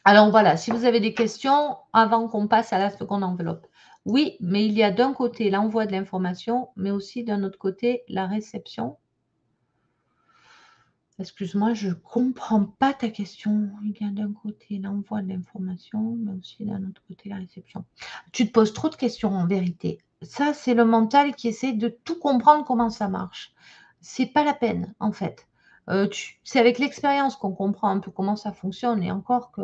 Alors voilà, si vous avez des questions avant qu'on passe à la seconde enveloppe. Oui, mais il y a d'un côté l'envoi de l'information, mais aussi d'un autre côté la réception. Excuse-moi, je comprends pas ta question. Il y a d'un côté l'envoi de l'information, mais aussi d'un autre côté la réception. Tu te poses trop de questions en vérité. Ça, c'est le mental qui essaie de tout comprendre comment ça marche. C'est pas la peine en fait. C'est avec l'expérience qu'on comprend un peu comment ça fonctionne et encore que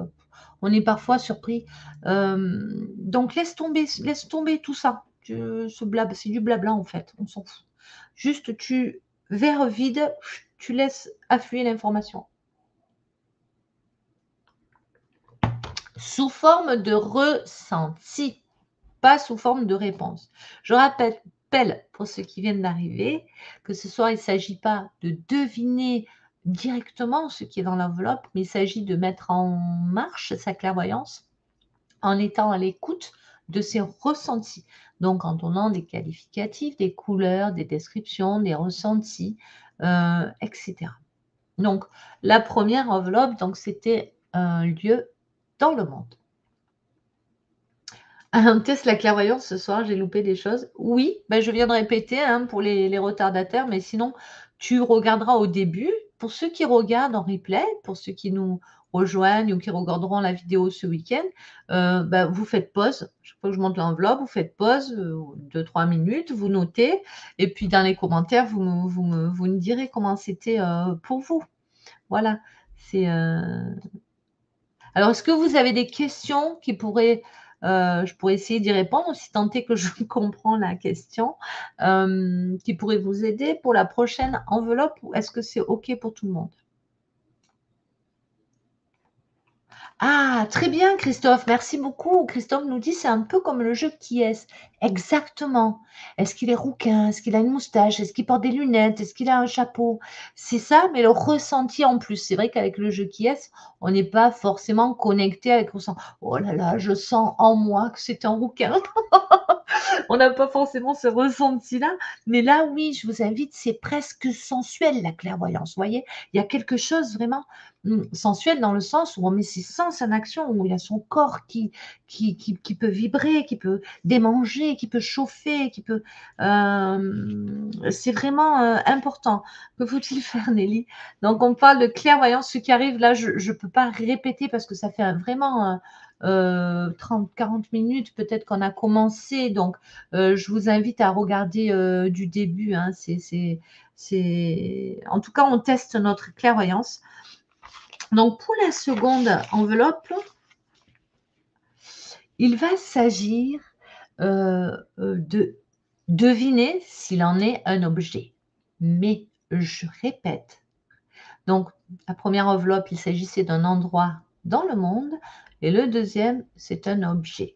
on est parfois surpris. Donc laisse tomber tout ça. C'est du blabla en fait, on s'en fout. Juste tu verre vide, tu laisses affluer l'information. Sous forme de ressenti, pas sous forme de réponse. Je rappelle pour ceux qui viennent d'arriver que ce soir, il ne s'agit pas de deviner directement ce qui est dans l'enveloppe, mais il s'agit de mettre en marche sa clairvoyance en étant à l'écoute de ses ressentis. Donc en donnant des qualificatifs, des couleurs, des descriptions, des ressentis, etc. Donc, la première enveloppe, donc c'était un lieu dans le monde. On teste la clairvoyance ce soir, j'ai loupé des choses. Oui, ben je viens de répéter hein, pour les retardataires, mais sinon, tu regarderas au début. Pour ceux qui regardent en replay, pour ceux qui nous rejoignent ou qui regarderont la vidéo ce week-end, ben, vous faites pause. Chaque fois que je monte l'enveloppe, vous faites pause, 2-3 minutes, vous notez, et puis dans les commentaires, vous me direz comment c'était pour vous. Voilà, c'est, alors est-ce que vous avez des questions qui pourraient, je pourrais essayer d'y répondre si tant est que je comprends la question, qui pourraient vous aider pour la prochaine enveloppe ou est-ce que c'est OK pour tout le monde? Ah, très bien Christophe, merci beaucoup. Christophe nous dit: «C'est un peu comme le jeu Qui est-ce?» Exactement. Est-ce qu'il est rouquin? Est-ce qu'il a une moustache? Est-ce qu'il porte des lunettes? Est-ce qu'il a un chapeau? C'est ça, mais le ressenti en plus. C'est vrai qu'avec le jeu Qui est-ce, on n'est pas forcément connecté avec le ressent. «Oh là là, je sens en moi que c'est un rouquin». On n'a pas forcément ce ressenti-là, mais là, oui, je vous invite, c'est presque sensuel la clairvoyance, vous voyez? Il y a quelque chose vraiment, sensuel dans le sens où on met ses sens en action, où il y a son corps qui peut vibrer, qui peut démanger, qui peut chauffer, qui peut, c'est vraiment, important. Que faut-il faire Nelly? Donc on parle de clairvoyance, ce qui arrive là, je ne peux pas répéter parce que ça fait vraiment, 30-40 minutes peut-être qu'on a commencé, donc je vous invite à regarder, du début, hein. C'est en tout cas, on teste notre clairvoyance. Donc pour la seconde enveloppe, il va s'agir, de deviner s'il en est un objet. Mais je répète, donc la première enveloppe, il s'agissait d'un endroit dans le monde et le deuxième, c'est un objet.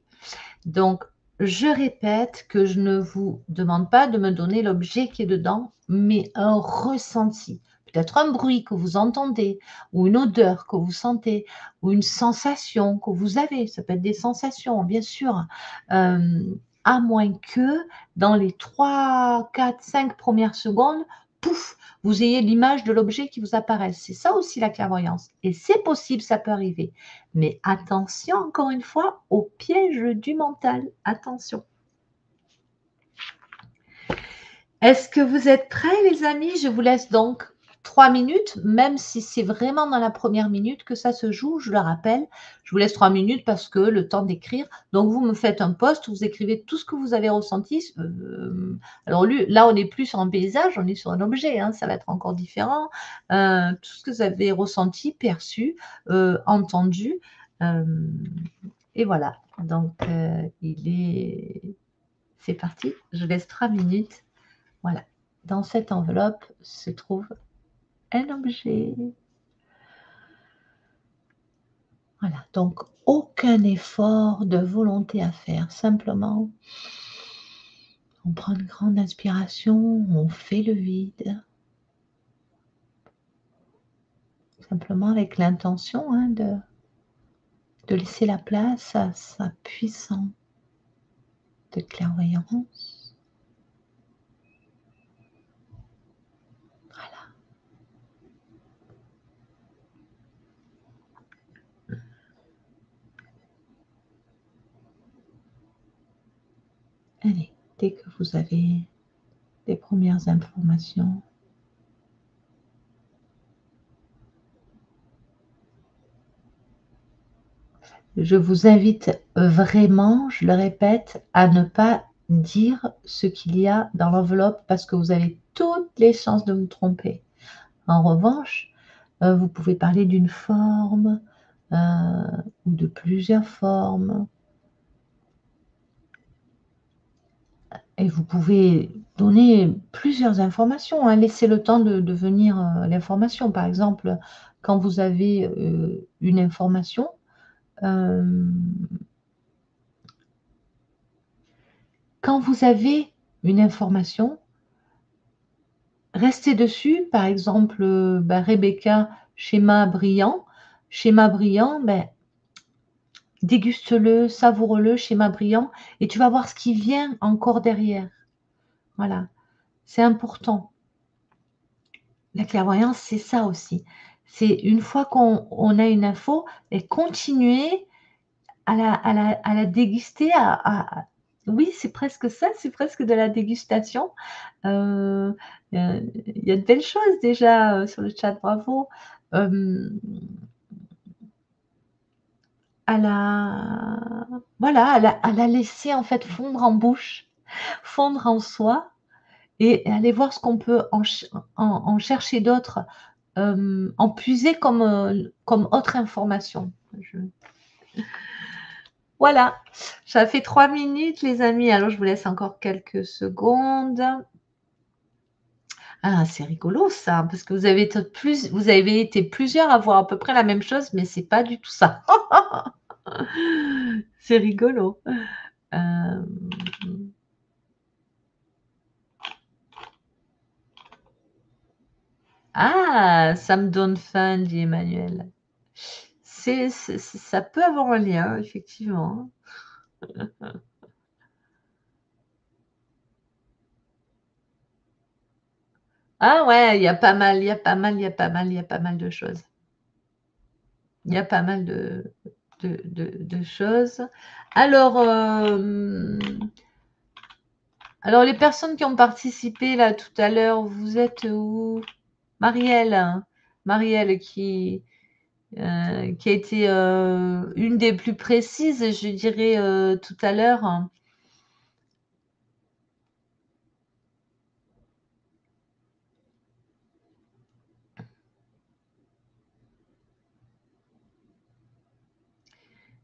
Donc, je répète que je ne vous demande pas de me donner l'objet qui est dedans, mais un ressenti. Peut-être un bruit que vous entendez, ou une odeur que vous sentez, ou une sensation que vous avez. Ça peut être des sensations, bien sûr. À moins que dans les 3, 4, 5 premières secondes, pouf, vous ayez l'image de l'objet qui vous apparaisse. C'est ça aussi la clairvoyance. Et c'est possible, ça peut arriver. Mais attention, encore une fois, au piège du mental. Attention. Est-ce que vous êtes prêts, les amis? Je vous laisse donc 3 minutes, même si c'est vraiment dans la première minute que ça se joue, je le rappelle. Je vous laisse 3 minutes parce que le temps d'écrire. Donc, vous me faites un post, vous écrivez tout ce que vous avez ressenti. Alors, là, on n'est plus sur un paysage, on est sur un objet, hein, ça va être encore différent. Tout ce que vous avez ressenti, perçu, entendu. Euh, et voilà. Donc, c'est parti. Je laisse 3 minutes. Voilà. Dans cette enveloppe se trouve un objet. Voilà. Donc, aucun effort de volonté à faire. Simplement, on prend une grande inspiration, on fait le vide. Simplement avec l'intention hein, de laisser la place à sa puissance de clairvoyance. Voilà. dès que vous avez les premières informations. Je vous invite vraiment, je le répète, à ne pas dire ce qu'il y a dans l'enveloppe parce que vous avez toutes les chances de vous tromper. En revanche, vous pouvez parler d'une forme, ou de plusieurs formes et vous pouvez donner plusieurs informations, hein. Laissez le temps de venir, l'information. Par exemple, quand vous avez, une information, hem quand vous avez une information, restez dessus. Par exemple, Rebecca, schéma brillant. Schéma brillant, déguste-le, savoure-le, schéma brillant et tu vas voir ce qui vient encore derrière. Voilà, c'est important. La clairvoyance, c'est ça aussi. C'est une fois qu'on a une info et continuer à la déguster, oui, c'est presque ça, c'est presque de la dégustation. Heu, il y a de belles choses déjà, sur le chat, bravo. Hem, à la voilà, à la laisser en fait fondre en bouche, fondre en soi et aller voir ce qu'on peut en chercher d'autres, en puiser comme autre information. Je Voilà, ça fait 3 minutes les amis, alors je vous laisse encore quelques secondes. Ah, c'est rigolo ça, parce que vous avez été plusieurs à voir à peu près la même chose, mais c'est pas du tout ça. C'est rigolo. Hem, ah! Ça me donne faim, dit Emmanuel. Ça peut avoir un lien, effectivement. Ah ouais, il y a pas mal, il y a pas mal, il y a pas mal, il y a pas mal de choses. Il y a pas mal de choses. Alors, alors les personnes qui ont participé là tout à l'heure, vous êtes où? Marielle, hein. Marielle qui a été, une des plus précises, je dirais, tout à l'heure.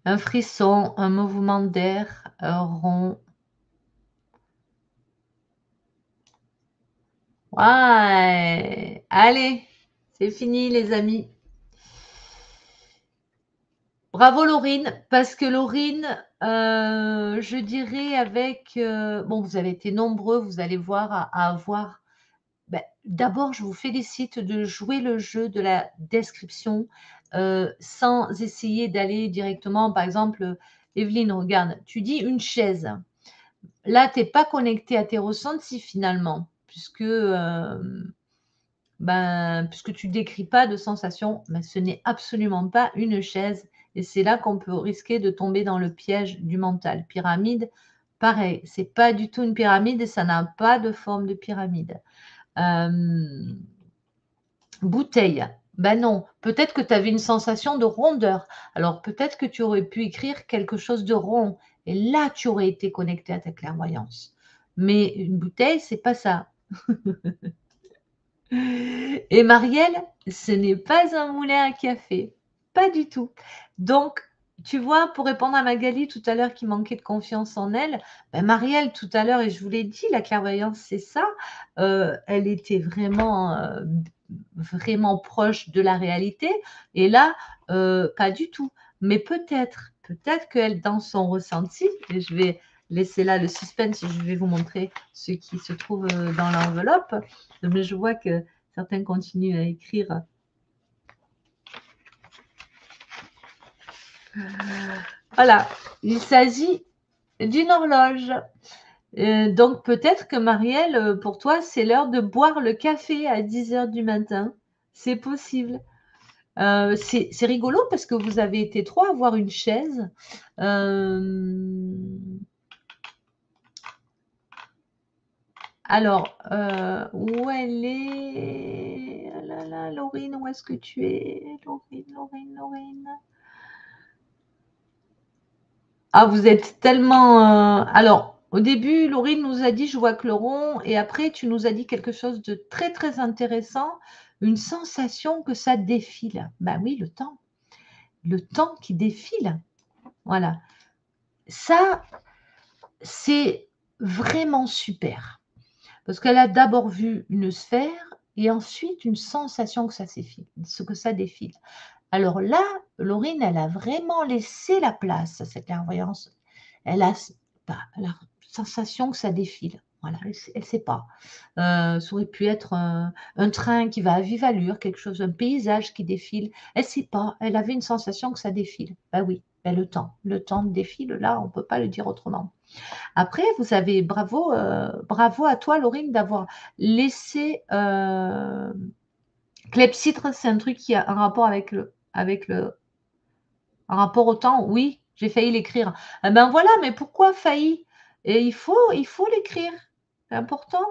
Un frisson, un mouvement d'air, rond. Ouais! Allez, c'est fini les amis. Bravo Laurine, parce que Laurine, je dirais avec, bon vous avez été nombreux, vous allez voir à avoir d'abord je vous félicite de jouer le jeu de la description, sans essayer d'aller directement par exemple, Evelyne regarde, tu dis: «Une chaise». Là, tu es pas connectée à tes ressentis finalement, puisque, puisque tu décris pas de sensation, mais ce n'est absolument pas une chaise et c'est là qu'on peut risquer de tomber dans le piège du mental. Pyramide, pareil, c'est pas du tout une pyramide et ça n'a pas de forme de pyramide. Hem, bouteille, ben non, peut-être que tu avais une sensation de rondeur. Alors peut-être que tu aurais pu écrire quelque chose de rond et là, tu aurais été connecté à ta clairvoyance. Mais une bouteille, c'est pas ça. Et Marielle, ce n'est pas un moulin à café, pas du tout. Donc, tu vois, pour répondre à Magali tout à l'heure qui manquait de confiance en elle, Marielle tout à l'heure et je vous l'ai dit, la clairvoyance, c'est ça, elle était vraiment, vraiment proche de la réalité et là, pas du tout. Mais peut-être qu'elle dans son ressenti et je vais laisser là le suspense, je vais vous montrer ce qui se trouve, dans l'enveloppe. Mais je vois que certains continuent à écrire. Voilà, il s'agit d'une horloge. Donc peut-être que Marielle, pour toi, c'est l'heure de boire le café à 10 heures du matin. C'est possible. C'est rigolo parce que vous avez été 3 à avoir une chaise. Hem Alors, où elle est? Ah là là, Laurine, où est-ce que tu es? Laurine, Laurine, Laurine. Ah, vous êtes tellement, alors, au début, Laurine nous a dit: «Je vois que le rond» et après tu nous as dit quelque chose de très, très intéressant, une sensation que ça défile. Bah oui, le temps qui défile, voilà. Ça, c'est vraiment super parce qu'elle a d'abord vu une sphère et ensuite une sensation que ça s'effile ce que ça défile. Alors là, Laurine, elle a vraiment laissé la place à cette clairvoyance. Elle a s bah, la sensation que ça défile. Voilà, elle sait pas. Ça aurait pu être un train qui va à vive allure, quelque chose, un paysage qui défile. Elle sait pas, elle avait une sensation que ça défile. Bah oui, bah le temps défile là, on peut pas le dire autrement. Après, vous avez bravo à toi Laurine d'avoir laissé, clepsydre, c'est un truc qui a un rapport avec le un rapport au temps? Oui, j'ai failli l'écrire. Ah ben voilà, mais pourquoi failli? Et il faut l'écrire, c'est important.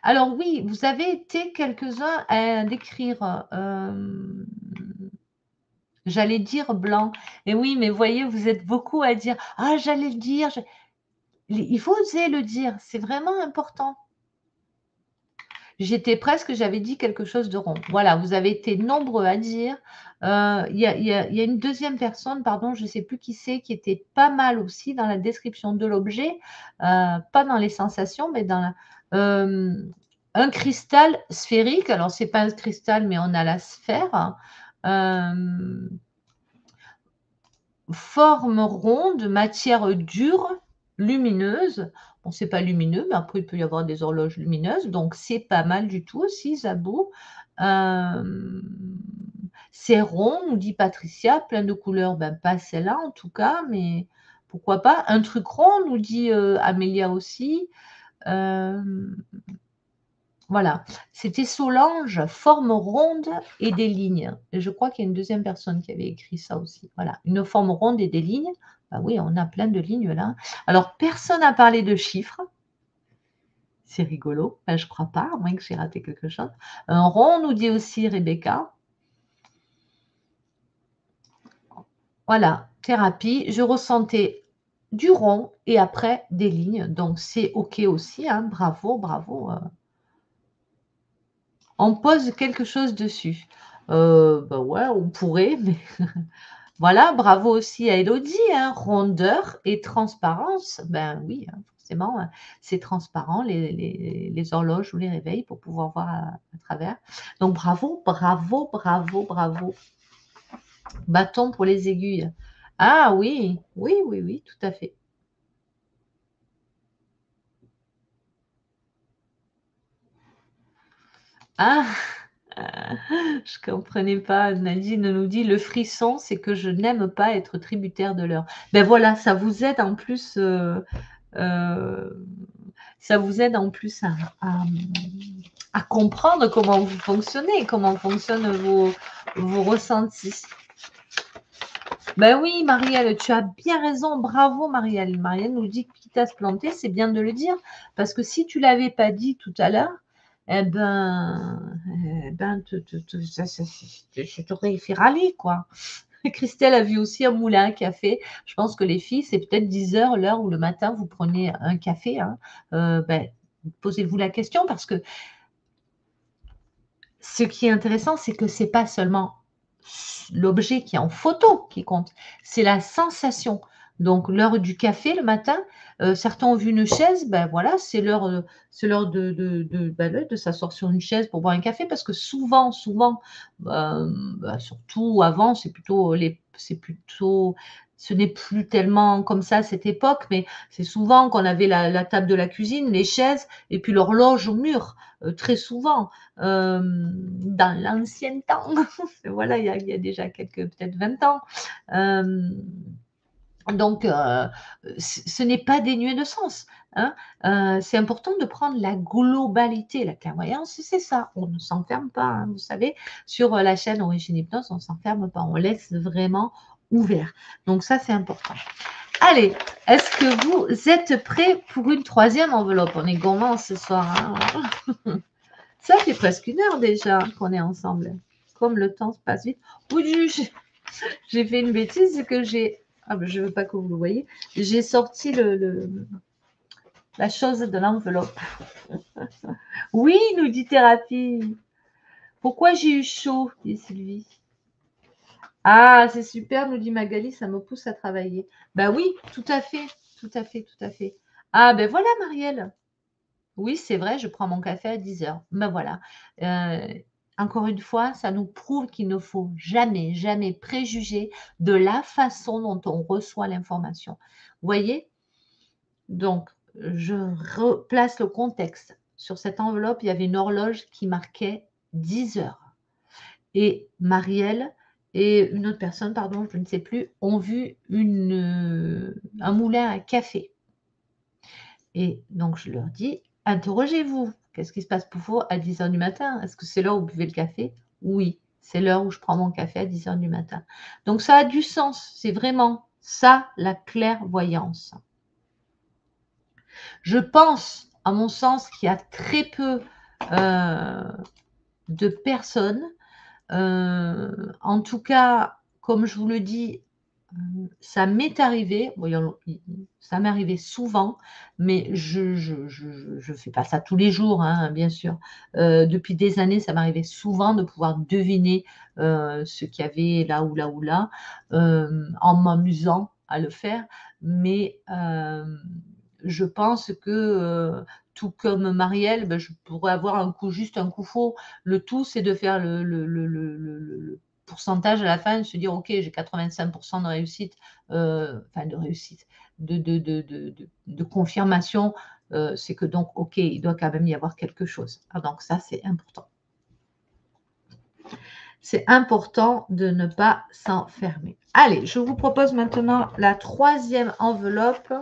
Alors oui, vous avez été quelques-uns à décrire, j'allais dire blanc et oui, mais voyez, vous êtes beaucoup à dire: «Ah j'allais le dire, je» il faut oser le dire, c'est vraiment important. J'avais dit quelque chose de rond. Voilà, vous avez été nombreux à dire. Il y a une deuxième personne, pardon, je ne sais plus qui c'est, qui était pas mal aussi dans la description de l'objet, pas dans les sensations, mais dans la un cristal sphérique. Alors c'est pas un cristal, mais on a la sphère, hem, forme ronde, matière dure, lumineuse. Bon, c'est pas lumineux, mais après il peut y avoir des horloges lumineuses, donc c'est pas mal du tout aussi, Zabou. Hem, c'est rond, nous dit Patricia, plein de couleurs, ben, pas celle-là en tout cas, mais pourquoi pas? Un truc rond, nous dit, Amélia aussi. Hem, voilà, c'était Solange, forme ronde et des lignes. Et je crois qu'il y a une deuxième personne qui avait écrit ça aussi. Voilà, une forme ronde et des lignes. Bah oui, on a plein de lignes là. Alors, personne n'a parlé de chiffres. C'est rigolo. Ben, je crois pas, à moins que j'ai raté quelque chose. Un rond, nous dit aussi Rebecca. Voilà, thérapie. Je ressentais du rond et après des lignes. Donc, c'est OK aussi, hein. Bravo, bravo. On pose quelque chose dessus. Bah, ouais, on pourrait, mais voilà, bravo aussi à Élodie, hein, rondeur et transparence. Ben oui, hein, forcément, c'est transparent les horloges ou les réveils pour pouvoir voir à travers. Donc bravo, bravo, bravo, bravo. Bâton pour les aiguilles. Ah oui, oui, oui, oui, tout à fait. Ah! Je comprenais pas. Nadine nous dit: «Le frisson, c'est que je n'aime pas être tributaire de l'heure». Ben voilà, ça vous aide en plus, heu, ça vous aide en plus à comprendre comment vous fonctionnez, comment fonctionnent vos ressentis. Ben oui, Marielle, tu as bien raison, bravo Marielle. Marielle nous dit: «Quitte à se planter, c'est bien de le dire», parce que si tu l'avais pas dit tout à l'heure, eh ben, te ça t'aurait fait râler, quoi. Christelle a vu aussi un moulin à café. Je pense que les filles, c'est peut-être 10 heures l'heure où le matin vous prenez un café, hein. Ben, posez-vous la question parce que ce qui est intéressant, c'est que c'est pas seulement l'objet qui est en photo qui compte, c'est la sensation. Donc l'heure du café le matin, certains ont vu une chaise, ben voilà, c'est l'heure de s'asseoir sur une chaise pour boire un café parce que souvent, bah, surtout avant, c'est plutôt ce n'est plus tellement comme ça à cette époque, mais c'est souvent qu'on avait la table de la cuisine, les chaises et puis l'horloge au mur, très souvent. Dans l'ancien temps, voilà, il y a déjà peut-être 20 ans. Hem, donc ce n'est pas dénué de sens, hein. C'est important de prendre la globalité. La clairvoyance, c'est ça, on ne s'enferme pas, hein, vous savez? Sur, la chaîne Origine Hypnose, on ne s'enferme pas, on laisse vraiment ouvert. Donc ça, c'est important. Allez, est-ce que vous êtes prêts pour une troisième enveloppe? On est gourmand ce soir. Hein. Ça fait presque 1 heure déjà qu'on est ensemble. Comme le temps se passe vite. Oui, j'ai fait une bêtise, c'est que j'ai... Ah ben, je ne veux pas que vous le voyez. J'ai sorti la chose de l'enveloppe. Oui, nous dit Thérapie. Pourquoi j'ai eu chaud, dit Sylvie. Ah, c'est super, nous dit Magali, ça me pousse à travailler. Ben oui, tout à fait, tout à fait, tout à fait. Ah ben voilà, Marielle. Oui, c'est vrai, je prends mon café à 10 heures. Ben voilà. Encore une fois, ça nous prouve qu'il ne faut jamais, jamais préjuger de la façon dont on reçoit l'information. Vous voyez? Donc, je replace le contexte. Sur cette enveloppe, il y avait une horloge qui marquait 10 heures. Et Marielle et une autre personne, pardon, je ne sais plus, ont vu un moulin à café. Et donc, je leur dis, interrogez-vous, qu'est-ce qui se passe pour vous à 10 heures du matin? Est-ce que c'est l'heure où vous buvez le café? Oui, c'est l'heure où je prends mon café à 10 heures du matin. Donc, ça a du sens. C'est vraiment ça, la clairvoyance. Je pense, à mon sens, qu'il y a très peu de personnes. En tout cas, comme je vous le dis, ça m'est arrivé, voyons, ça m'est arrivé souvent, mais je ne fais pas ça tous les jours, hein, bien sûr. Depuis des années, ça m'arrivait souvent de pouvoir deviner ce qu'il y avait là ou là ou là, en m'amusant à le faire. Mais je pense que, tout comme Marielle, ben, je pourrais avoir juste un coup faux. Le tout, c'est de faire le pourcentage à la fin, de se dire: «OK, j'ai 85% de réussite», enfin de réussite, de confirmation, c'est que donc OK, il doit quand même y avoir quelque chose. Ah donc ça, c'est important. C'est important de ne pas s'enfermer. Allez, je vous propose maintenant la troisième enveloppe.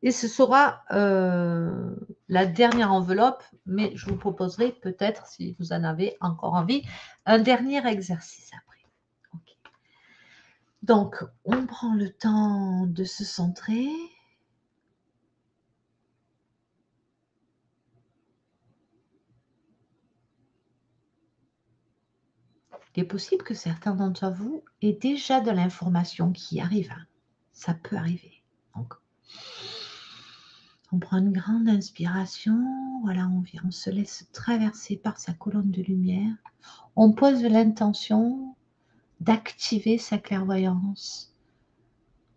Et ce sera la dernière enveloppe, mais je vous proposerai peut-être, si vous en avez encore envie, un dernier exercice après. Okay. Donc, on prend le temps de se centrer. Il est possible que certains d'entre vous aient déjà de l'information qui arrive. Ça peut arriver. Donc, on prend une grande inspiration. Voilà, on se laisse traverser par sa colonne de lumière. On pose l'intention d'activer sa clairvoyance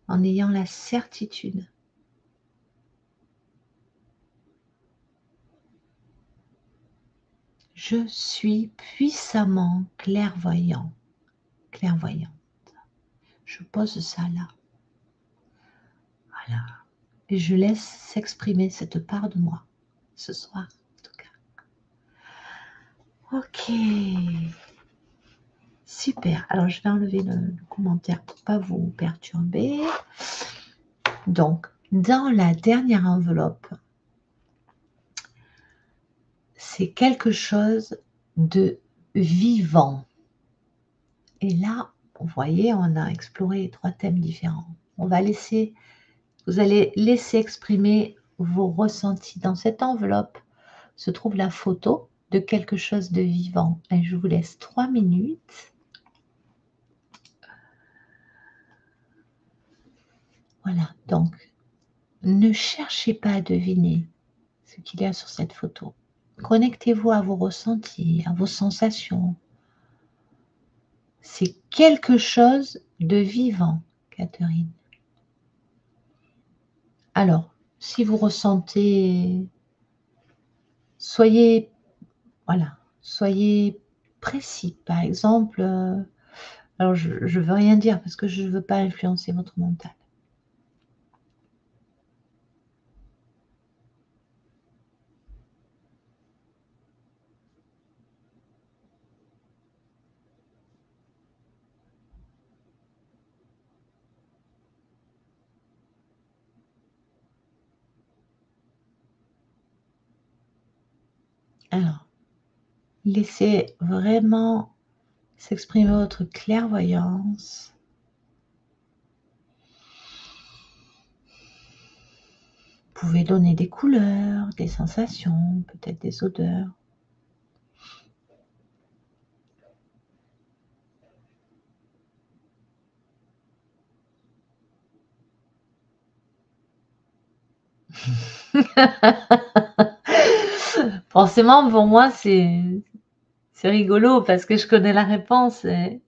en ayant la certitude je suis puissamment clairvoyant, clairvoyante. Je pose ça là. Voilà. Et je laisse s'exprimer cette part de moi ce soir, en tout cas. Ok. Super. Alors, je vais enlever le commentaire pour ne pas vous perturber. Donc, dans la dernière enveloppe, c'est quelque chose de vivant. Et là, vous voyez, on a exploré 3 thèmes différents. Vous allez laisser exprimer vos ressentis. Dans cette enveloppe se trouve la photo de quelque chose de vivant. Et je vous laisse 3 minutes. Voilà, donc ne cherchez pas à deviner ce qu'il y a sur cette photo. Connectez-vous à vos ressentis, à vos sensations. C'est quelque chose de vivant, Catherine. Alors, si vous ressentez, soyez précis. Par exemple, alors je ne veux rien dire parce que je ne veux pas influencer votre mental. Alors, laissez vraiment s'exprimer votre clairvoyance. pouvez donner des couleurs, des sensations, peut-être des odeurs. Forcément, pour moi, c'est rigolo parce que je connais la réponse et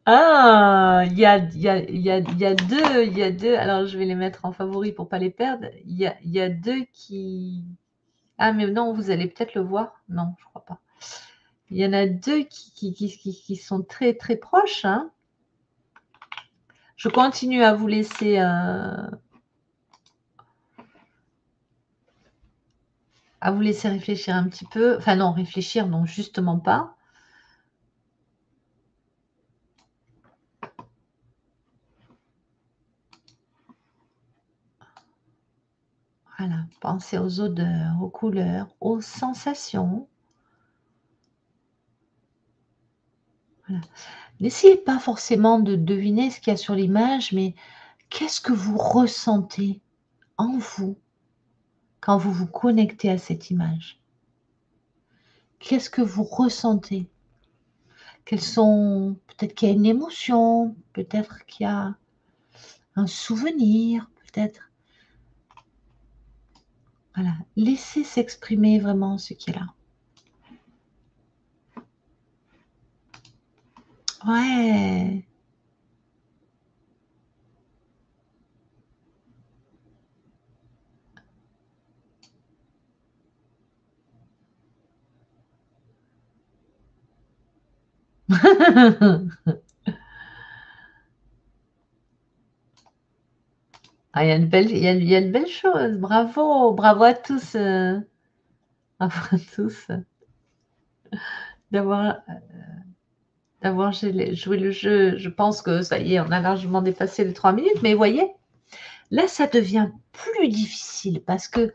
ah! Il y a 2 alors je vais les mettre en favoris pour pas les perdre. Il y a 2 qui ah mais non, vous allez peut-être le voir? Non, je crois pas. Il y en a 2 qui sont très, très proches, hein. Je continue à vous laisser réfléchir un petit peu. Enfin non, réfléchir non, justement pas. Voilà, pensez aux odeurs, aux couleurs, aux sensations. Voilà. N'essayez pas forcément de deviner ce qu'il y a sur l'image, mais qu'est-ce que vous ressentez en vous quand vous vous connectez à cette image? Qu'est-ce que vous ressentez? Quelles sont peut-être qu'il y a une émotion, peut-être qu'il y a un souvenir, peut-être voilà, laissez s'exprimer vraiment ce qui est là. Ouais. Ah, il y a une belle il y a une belle chose. Bravo, bravo à tous, bravo à tous d'avoir d'avoir joué le jeu. Je pense que ça y est, on a largement dépassé les 3 minutes, mais vous voyez, là, ça devient plus difficile parce que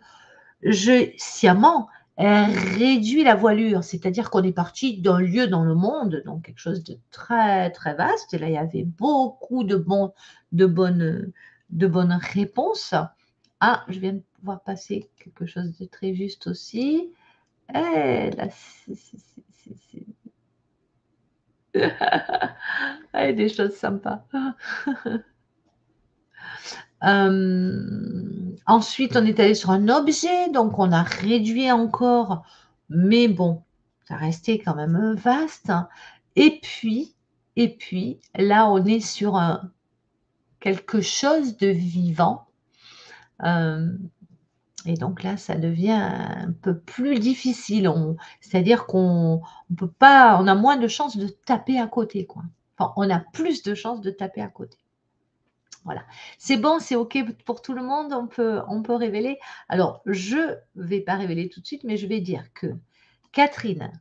je sciemment, réduit la voilure. C'est-à-dire qu'on est parti d'un lieu dans le monde, donc quelque chose de très, très vaste et là, il y avait beaucoup de bonnes, de bonnes réponses. Ah, je viens de voir passer quelque chose de très juste aussi. Eh là, c'est ah, il y a des choses sympas. Ensuite, on est allé sur un objet, donc on a réduit encore, mais bon, ça restait quand même, vaste. Et puis là, on est sur un quelque chose de vivant, hem et donc là, ça devient un peu plus difficile. C'est-à-dire qu'on peut pas on a moins de chances de taper à côté, quoi. Enfin, on a plus de chances de taper à côté. Voilà. C'est bon, c'est OK pour tout le monde? On peut révéler? Alors, je vais pas révéler tout de suite, mais je vais dire que Catherine,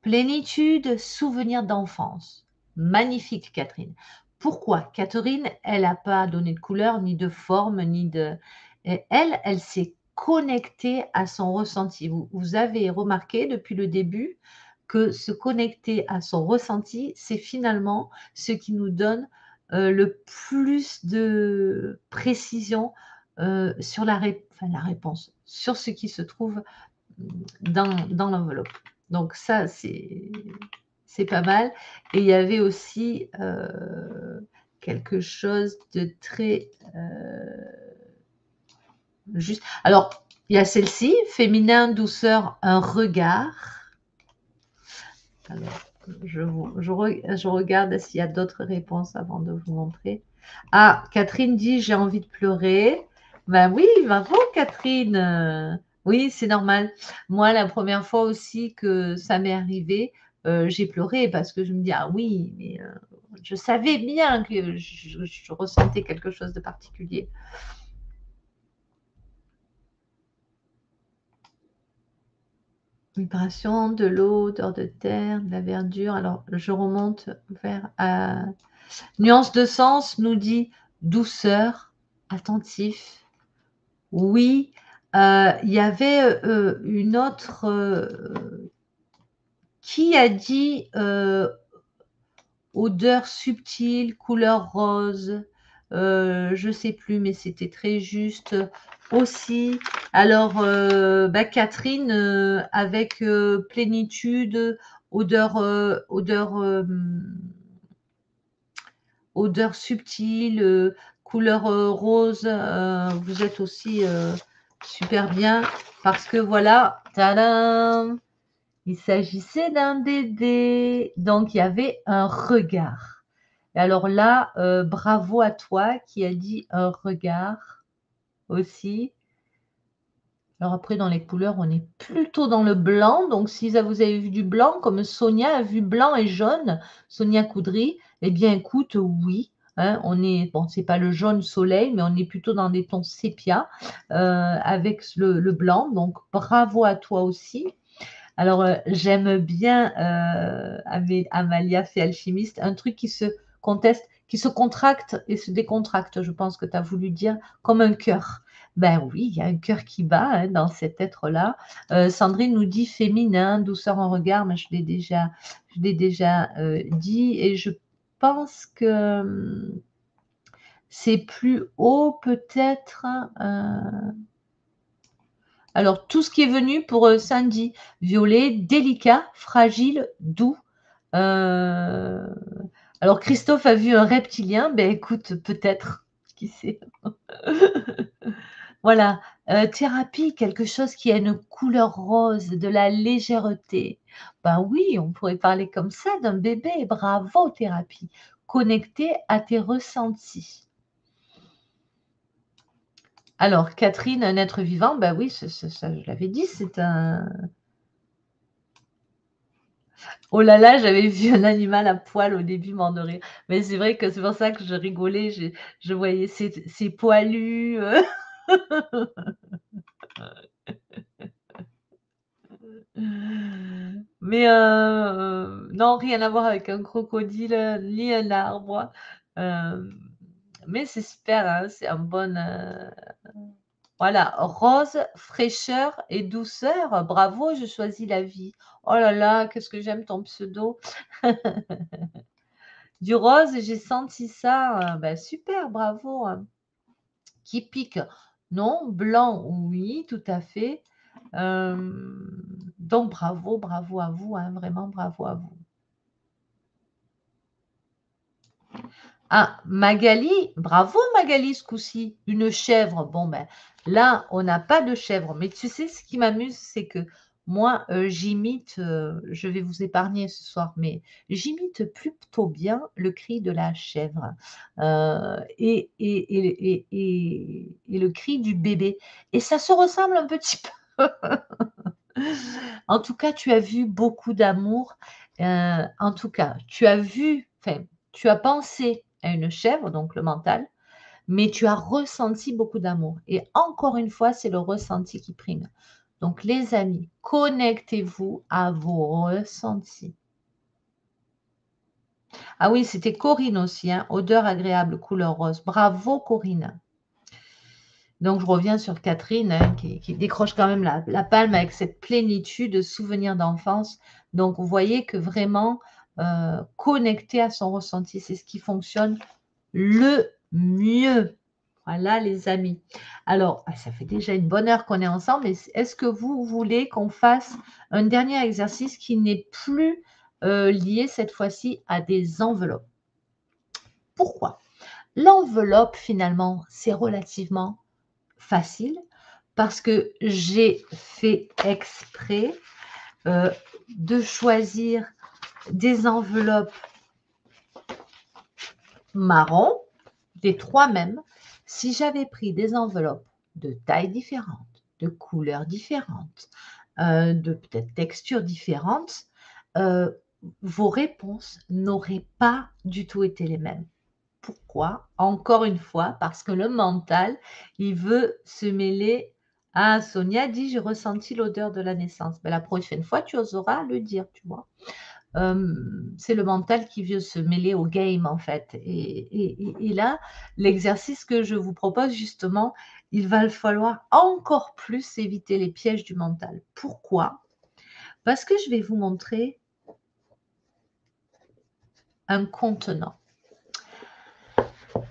plénitude, souvenir d'enfance. Magnifique Catherine. Pourquoi? Catherine, elle a pas donné de couleur, ni de forme, ni de et elle s'est connectée à son ressenti. Vous avez remarqué depuis le début que se connecter à son ressenti, c'est finalement ce qui nous donne, le plus de précision, sur la réponse, sur ce qui se trouve, dans l'enveloppe. Donc ça, c'est pas mal et il y avait aussi, quelque chose de très, juste. Alors, il y a celle-ci, féminin, douceur, un regard. Alors, je regarde s'il y a d'autres réponses avant de vous montrer. Ah, Catherine dit: «J'ai envie de pleurer». Ben oui, bravo Catherine, oui, c'est normal. Moi, la première fois aussi que ça m'est arrivé, j'ai pleuré parce que je me dis: «Ah oui, mais je savais bien que je ressentais quelque chose de particulier». Vibration, de l'eau, odeur de terre, de la verdure. Alors, je remonte vers, nuance de sens nous dit: «Douceur, attentif». Oui, il y avait, une autre, qui a dit, odeur subtile, couleur rose, je ne sais plus, mais c'était très juste aussi. Alors, Catherine, avec plénitude, odeur, odeur subtile, couleur rose, vous êtes aussi super bien parce que voilà, tadam, il s'agissait d'un bébé, donc il y avait un regard. Et alors là, bravo à toi qui a dit un regard aussi. Alors après, dans les couleurs, on est plutôt dans le blanc. Donc, si vous avez vu du blanc, comme Sonia a vu blanc et jaune, Sonia Coudry, eh bien, écoute, oui. Hein, on est, bon, c'est pas le jaune soleil, mais on est plutôt dans des tons sépia avec le blanc. Donc, bravo à toi aussi. Alors, j'aime bien Amalia fait alchimiste, un truc qui se conteste, qui se contracte et se décontracte. Je pense que tu as voulu dire comme un cœur. Ben oui, il y a un cœur qui bat hein, dans cet être-là. Sandrine nous dit féminin, douceur en regard, mais je l'ai déjà dit et je pense que c'est plus haut peut-être. Alors, tout ce qui est venu pour Sandy, violet, délicat, fragile, doux. Euh, Alors, Christophe a vu un reptilien. Ben, écoute, peut-être, qui sait. Voilà, thérapie, quelque chose qui a une couleur rose, de la légèreté. Ben oui, on pourrait parler comme ça d'un bébé. Bravo, thérapie. Connecté à tes ressentis. Alors, Catherine, un être vivant, ben oui, ça, je l'avais dit, c'est un, oh là là, j'avais vu un animal à poil au début mort de rire. Mais c'est vrai que c'est pour ça que je rigolais, je voyais ces poilus. Mais non, rien à voir avec un crocodile ni un arbre. Euh, mais c'est super, hein, c'est un bon. Voilà, rose, fraîcheur et douceur. Bravo, je choisis la vie. Oh là là, qu'est-ce que j'aime ton pseudo. Du rose, j'ai senti ça. Ben super, bravo. Qui pique? Non, blanc, oui, tout à fait. Donc bravo, bravo à vous, hein, vraiment bravo à vous. Ah, Magali, bravo Magali ce coup-ci, une chèvre. Bon ben là, on n'a pas de chèvre, mais tu sais ce qui m'amuse, c'est que moi, j'imite, je vais vous épargner ce soir, mais j'imite plutôt bien le cri de la chèvre et le cri du bébé. Et ça se ressemble un petit peu. En tout cas, tu as vu beaucoup d'amour. En tout cas, tu as vu, enfin, tu as pensé à une chèvre, donc le mental, mais tu as ressenti beaucoup d'amour. Et encore une fois, c'est le ressenti qui prime. Donc, les amis, connectez-vous à vos ressentis. Ah oui, c'était Corinne aussi, hein, odeur agréable, couleur rose. Bravo, Corinne. Donc, je reviens sur Catherine, hein, qui décroche quand même la palme avec cette plénitude, souvenir d'enfance. Donc, vous voyez que vraiment, connecter à son ressenti, c'est ce qui fonctionne le mieux. Voilà, les amis. Alors, ça fait déjà une bonne heure qu'on est ensemble. Est-ce que vous voulez qu'on fasse un dernier exercice qui n'est plus lié cette fois-ci à des enveloppes? Pourquoi? L'enveloppe, finalement, c'est relativement facile parce que j'ai fait exprès de choisir des enveloppes marron, des trois mêmes. Si j'avais pris des enveloppes de tailles différentes, de couleurs différentes, de peut-être textures différentes, euh, vos réponses n'auraient pas du tout été les mêmes. Pourquoi? Encore une fois, parce que le mental, il veut se mêler. Ah, Sonia dit, j'ai ressenti l'odeur de la naissance. Mais la prochaine fois, tu oseras le dire, tu vois. C'est le mental qui veut se mêler au game, en fait. Et là, l'exercice que je vous propose, justement, il va falloir encore plus éviter les pièges du mental. Pourquoi? Parce que je vais vous montrer un contenant.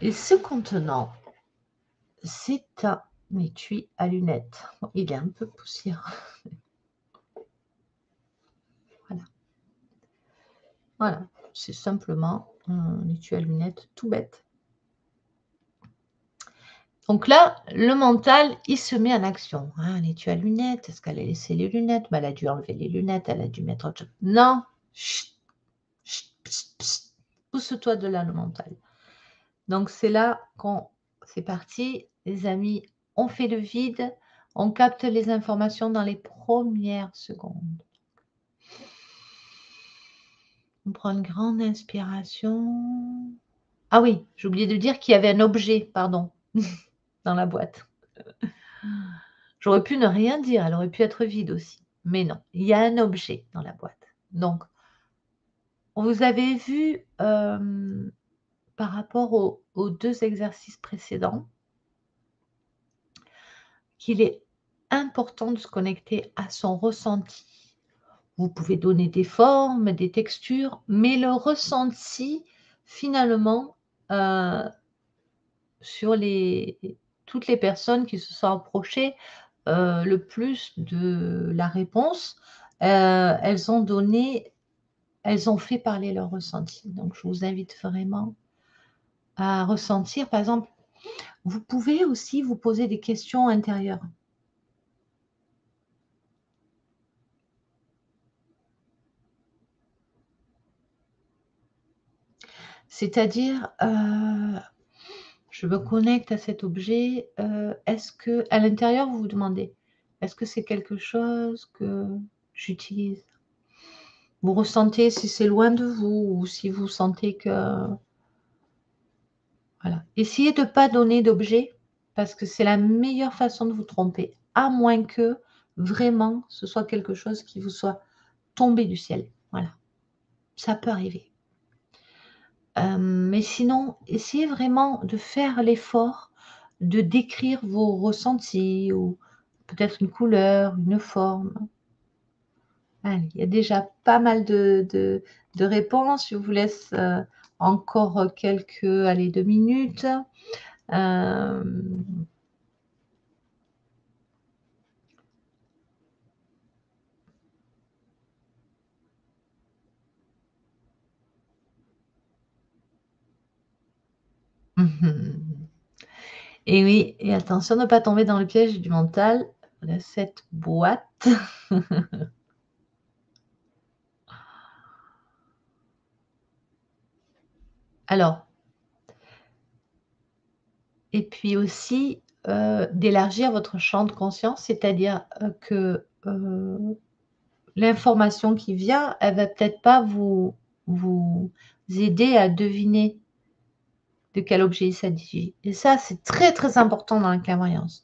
Et ce contenant, c'est un étui à lunettes. Il est un peu poussiéreux. Voilà. Voilà, c'est simplement un étui à lunettes tout bête. Donc là, le mental, il se met en action. Ah, un étui à lunettes, est-ce qu'elle a laissé les lunettes? Bah, elle a dû enlever les lunettes, elle a dû mettre autre chose. Non, chut, chut, psst, psst. Pousse-toi de là, le mental. Donc c'est là qu'on c'est parti, les amis, on fait le vide, on capte les informations dans les premières secondes. On prend une grande inspiration. Ah oui, j'ai oublié de dire qu'il y avait un objet, pardon, dans la boîte. J'aurais pu ne rien dire, elle aurait pu être vide aussi, mais non, il y a un objet dans la boîte. Donc, vous avez vu, par rapport aux 2 exercices précédents, qu'il est important de se connecter à son ressenti. Vous pouvez donner des formes, des textures, mais le ressenti, finalement, heu, sur toutes les personnes qui se sont approchées, le plus de la réponse, elles ont fait parler leur ressenti. Donc je vous invite vraiment à ressentir. Par exemple, vous pouvez aussi vous poser des questions intérieures. C'est-à-dire, je me connecte à cet objet, est-ce que à l'intérieur, vous vous demandez: «Est-ce que c'est quelque chose que j'utilise?» Vous ressentez si c'est loin de vous ou si vous sentez que voilà. Essayez de ne pas donner d'objet parce que c'est la meilleure façon de vous tromper, à moins que vraiment ce soit quelque chose qui vous soit tombé du ciel. Voilà, ça peut arriver. Mais sinon, essayez vraiment de faire l'effort de décrire vos ressentis ou peut-être une couleur, une forme. Allez, il y a déjà pas mal de réponses. Je vous laisse, encore, quelques, allez, 2 minutes. Hem, et oui, et attention de ne pas tomber dans le piège du mental de cette boîte. Alors, et puis aussi, d'élargir votre champ de conscience, c'est-à-dire, que, l'information qui vient, elle va peut-être pas vous aider à deviner de quel objet il s'agit, et ça, c'est très, très important dans la clairvoyance.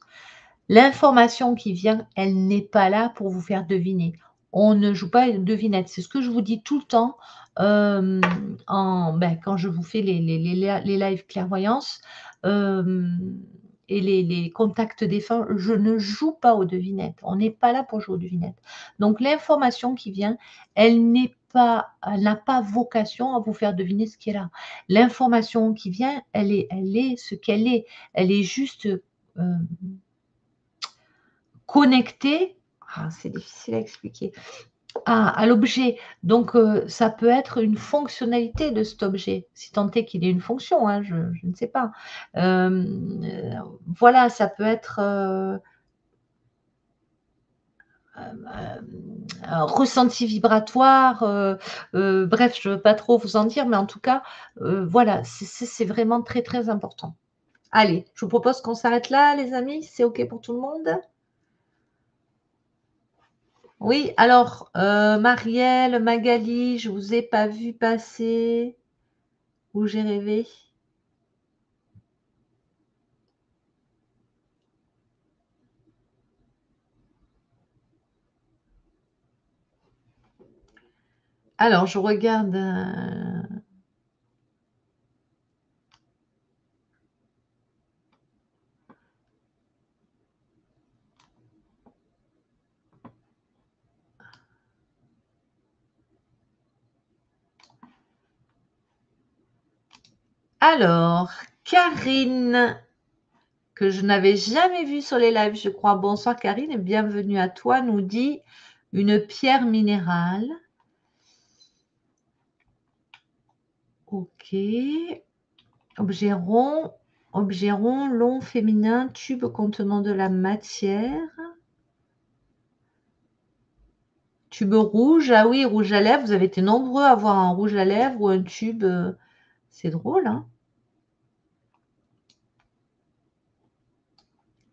L'information qui vient, elle n'est pas là pour vous faire deviner. On ne joue pas une devinette. C'est ce que je vous dis tout le temps, hem, quand je vous fais les lives clairvoyance, hem et les contacts défunts, je ne joue pas aux devinettes. On n'est pas là pour jouer aux devinettes. Donc l'information qui vient, elle n'a pas vocation à vous faire deviner ce qui est là. L'information qui vient, elle est ce qu'elle est. Elle est juste, connecté, c'est difficile à expliquer, à l'objet. Donc ça peut être une fonctionnalité de cet objet, si tant est qu'il ait une fonction, hein, je ne sais pas. Voilà, ça peut être, un ressenti vibratoire, bref, je ne veux pas trop vous en dire, mais en tout cas, voilà, c'est vraiment très, très important. Allez, je vous propose qu'on s'arrête là, les amis, c'est OK pour tout le monde? Oui, alors, Marielle, Magali, je vous ai pas vu passer ou j'ai rêvé? Alors je regarde, alors Karine, que je n'avais jamais vue sur les lives, je crois. Bonsoir Karine et bienvenue à toi, nous dit une pierre minérale. Ok. Objet rond, long, féminin, tube contenant de la matière. Tube rouge, ah oui, rouge à lèvres. Vous avez été nombreux à avoir un rouge à lèvres ou un tube. C'est drôle, hein?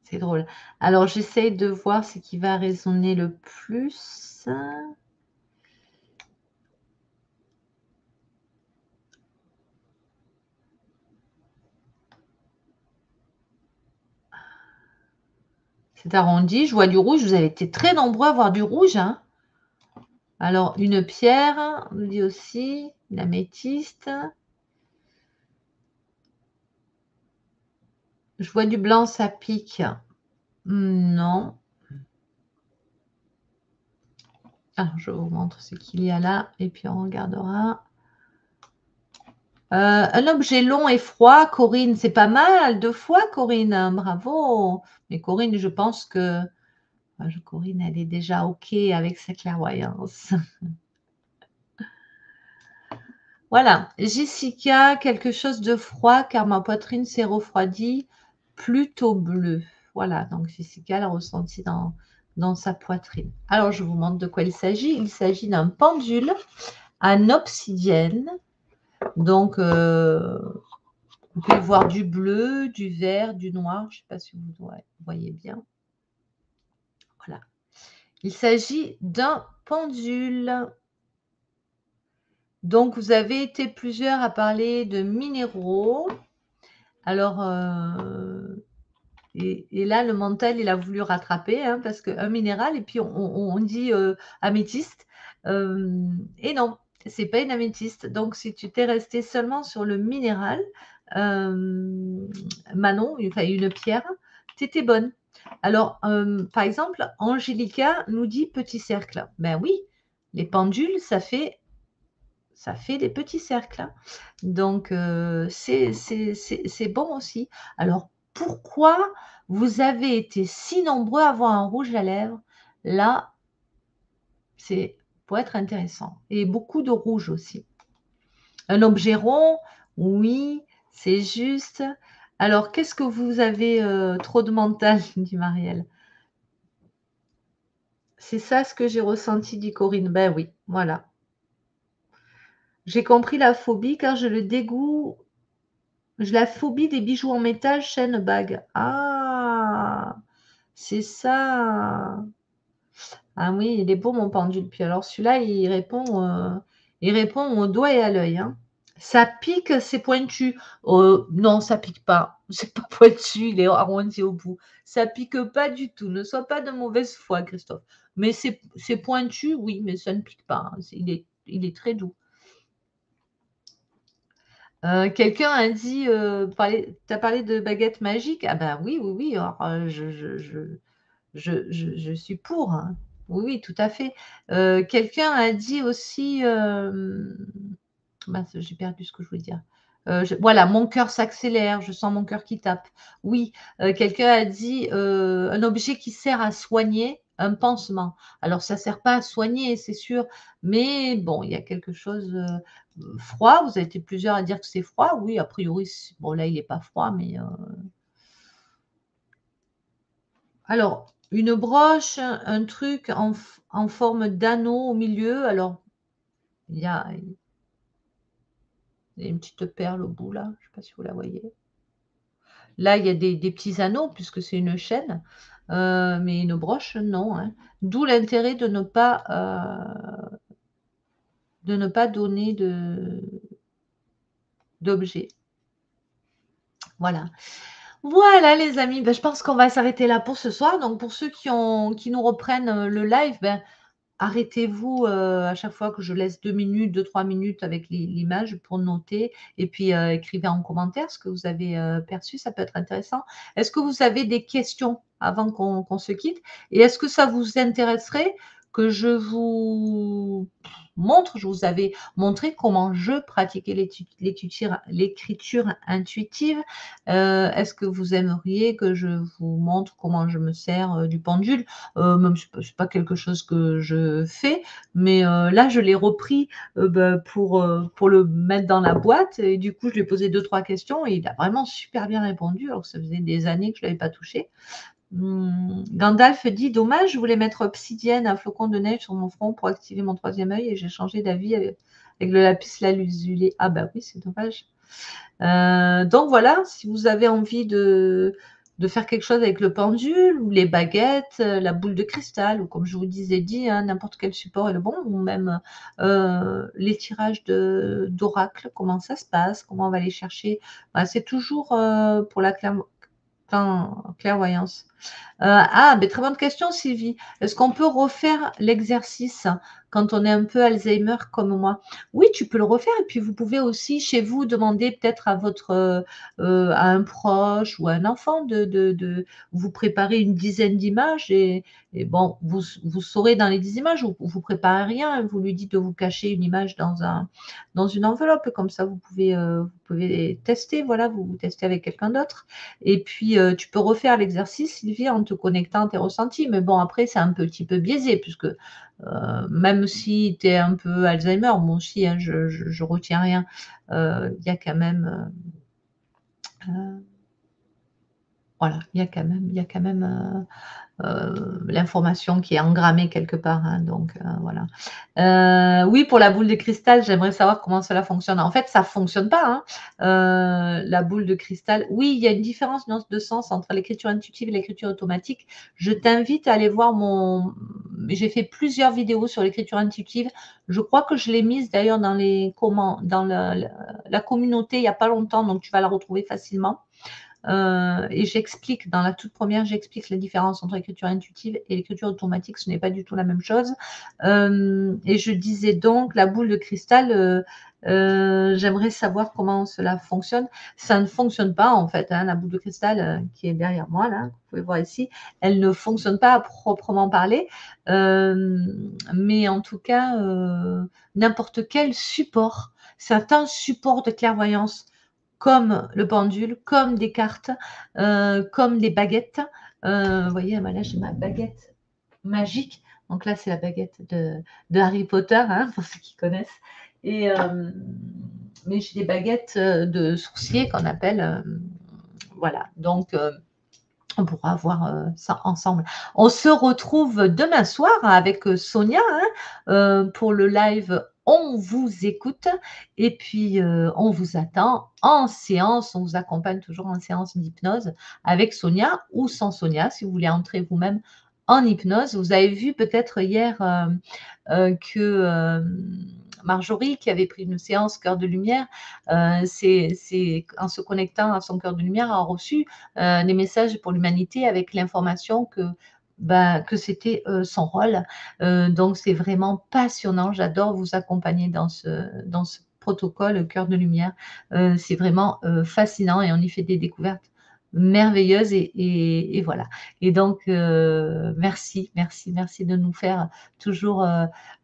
C'est drôle. Alors, j'essaye de voir ce qui va résonner le plus. C'est arrondi. Je vois du rouge. Vous avez été très nombreux à avoir du rouge, hein? Alors, une pierre, on nous dit aussi, une améthyste. Je vois du blanc, ça pique. Non. Alors, je vous montre ce qu'il y a là et puis on regardera. Un objet long et froid, Corinne, c'est pas mal. 2 fois, Corinne, bravo. Mais Corinne, je pense que Corinne, elle est déjà OK avec sa clairvoyance. Voilà. Jessica, quelque chose de froid car ma poitrine s'est refroidie, plutôt bleu. Voilà, donc Jessica l'a ressenti dans sa poitrine. Alors, je vous montre de quoi il s'agit. Il s'agit d'un pendule en obsidienne. Donc, vous pouvez voir du bleu, du vert, du noir. Je ne sais pas si vous voyez bien. Voilà. Il s'agit d'un pendule. Donc, vous avez été plusieurs à parler de minéraux. Alors, et là, le mental, il a voulu rattraper, hein, parce qu'un minéral, et puis on dit améthyste. Et non, ce n'est pas une améthyste. Donc, si tu t'es resté seulement sur le minéral, Manon, enfin une pierre, tu étais bonne. Alors, par exemple, Angélica nous dit petit cercle. Ben oui, les pendules, ça fait des petits cercles, hein. Donc, c'est bon aussi. Alors, pourquoi vous avez été si nombreux à avoir un rouge à lèvres? Là, c'est pour être intéressant. Et beaucoup de rouge aussi. Un objet rond, oui, c'est juste. Alors, qu'est-ce que vous avez trop de mental, dit Marielle. C'est ça ce que j'ai ressenti, dit Corinne. Ben oui, voilà. J'ai compris la phobie car j'ai le dégoût. J'ai la phobie des bijoux en métal, chaînes, bagues. Ah, c'est ça. Ah oui, il est beau mon pendule. Puis alors celui-là, il répond au doigt et à l'œil, hein. Ça pique, c'est pointu. Non, ça pique pas. C'est pas pointu, il est arrondi au bout. Ça pique pas du tout. Ne sois pas de mauvaise foi, Christophe. Mais c'est pointu, oui, mais ça ne pique pas, hein. Il est très doux. Quelqu'un a dit, tu as parlé de baguette magique? Ah ben oui, oui, oui, alors, je suis pour, hein. Oui, oui, tout à fait. Quelqu'un a dit aussi, mince, j'ai perdu ce que je voulais dire. Voilà, mon cœur s'accélère, je sens mon cœur qui tape. Oui, quelqu'un a dit, un objet qui sert à soigner, un pansement. Alors ça sert pas à soigner, c'est sûr, mais bon, il y a quelque chose, froid. Vous avez été plusieurs à dire que c'est froid. Oui, a priori, bon là, il est pas froid, mais alors une broche, un truc en forme d'anneau au milieu. Alors il y a une petite perle au bout là, je sais pas si vous la voyez. Là, il y a des petits anneaux puisque c'est une chaîne, mais une broche, non, hein. D'où l'intérêt de ne pas donner d'objet. Voilà. Voilà les amis, ben, je pense qu'on va s'arrêter là pour ce soir. Donc pour ceux qui nous reprennent, le live, ben, arrêtez-vous, à chaque fois que je laisse 2 minutes, 2-3 minutes avec l'image pour noter et puis, écrivez en commentaire ce que vous avez, perçu, ça peut être intéressant. Est-ce que vous avez des questions avant qu'on se quitte? Et est-ce que ça vous intéresserait que je vous montre. Je vous avais montré comment je pratiquais l'écriture intuitive. Est-ce que vous aimeriez que je vous montre comment je me sers du pendule? Même c'est pas quelque chose que je fais, mais là, je l'ai repris pour le mettre dans la boîte et du coup, je lui ai posé 2-3 questions et il a vraiment super bien répondu alors que ça faisait des années que je l'avais pas touché. Gandalf dit: «Dommage, je voulais mettre obsidienne à flocon de neige sur mon front pour activer mon troisième œil et j'ai changé d'avis avec le lapis lazuli». Ah bah oui, c'est dommage. Donc voilà, si vous avez envie de faire quelque chose avec le pendule ou les baguettes, la boule de cristal ou comme je vous disais dit, hein, n'importe quel support est le bon ou même, les tirages d'oracle, comment ça se passe? Comment on va les chercher? Bah, c'est toujours, pour la clairvoyance. Beh, très bonne question Sylvie. Est-ce qu'on peut refaire l'exercice quand on est un peu Alzheimer comme moi? Oui, tu peux le refaire et puis vous pouvez aussi chez vous demander peut-être à votre, à un proche ou à un enfant de vous préparer une dizaine d'images et bon, vous saurez dans les 10 images, vous préparez rien, vous lui dites de vous cacher une image dans une enveloppe comme ça vous pouvez tester, voilà, vous testez avec quelqu'un d'autre. Et puis, tu peux refaire l'exercice, Sylvie, en te connectant à tes ressentis. Mais bon, après, c'est un petit peu biaisé puisque, même si tu es un peu Alzheimer, moi aussi, hein, je retiens rien. Il y a quand même, voilà, il y a quand même, l'information qui est engrammée quelque part, hein, donc voilà. Oui, pour la boule de cristal, j'aimerais savoir comment cela fonctionne. En fait, ça fonctionne pas, hein, la boule de cristal. Oui, il y a une différence de sens entre l'écriture intuitive et l'écriture automatique. Je t'invite à aller voir j'ai fait plusieurs vidéos sur l'écriture intuitive. Je crois que je l'ai mise d'ailleurs dans la communauté il y a pas longtemps, donc tu vas la retrouver facilement. Et j'explique dans la toute première, j'explique la différence entre l'écriture intuitive et l'écriture automatique. Ce n'est pas du tout la même chose. Et je disais donc la boule de cristal, j'aimerais savoir comment cela fonctionne. Ça ne fonctionne pas en fait, hein, la boule de cristal, qui est derrière moi là, vous pouvez voir ici, elle ne fonctionne pas à proprement parler. Mais en tout cas, n'importe quel support, certains supports de clairvoyance comme le pendule, comme des cartes, comme des baguettes. Vous voyez, bah, là, j'ai ma baguette magique. Donc là, c'est la baguette de Harry Potter, hein, pour ceux qui connaissent. Et, mais j'ai des baguettes de sourcier qu'on appelle. Voilà. Donc, on pourra voir ça ensemble. On se retrouve demain soir avec Sonia hein, pour le live On vous écoute et puis on vous attend en séance. On vous accompagne toujours en séance d'hypnose avec Sonia ou sans Sonia si vous voulez entrer vous-même en hypnose. Vous avez vu peut-être hier que Marjorie, qui avait pris une séance cœur de lumière, c'est en se connectant à son cœur de lumière, a reçu des messages pour l'humanité avec l'information que c'était son rôle. Donc c'est vraiment passionnant. J'adore vous accompagner dans ce protocole cœur de lumière. C'est vraiment fascinant et on y fait des découvertes merveilleuses et voilà. Et donc merci, merci, merci de nous faire toujours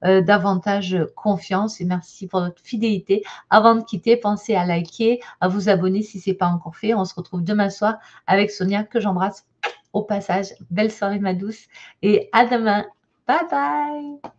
davantage confiance et merci pour votre fidélité. Avant de quitter, pensez à liker, à vous abonner si ce n'est pas encore fait. On se retrouve demain soir avec Sonia que j'embrasse au passage. Belle soirée ma douce et à demain. Bye bye.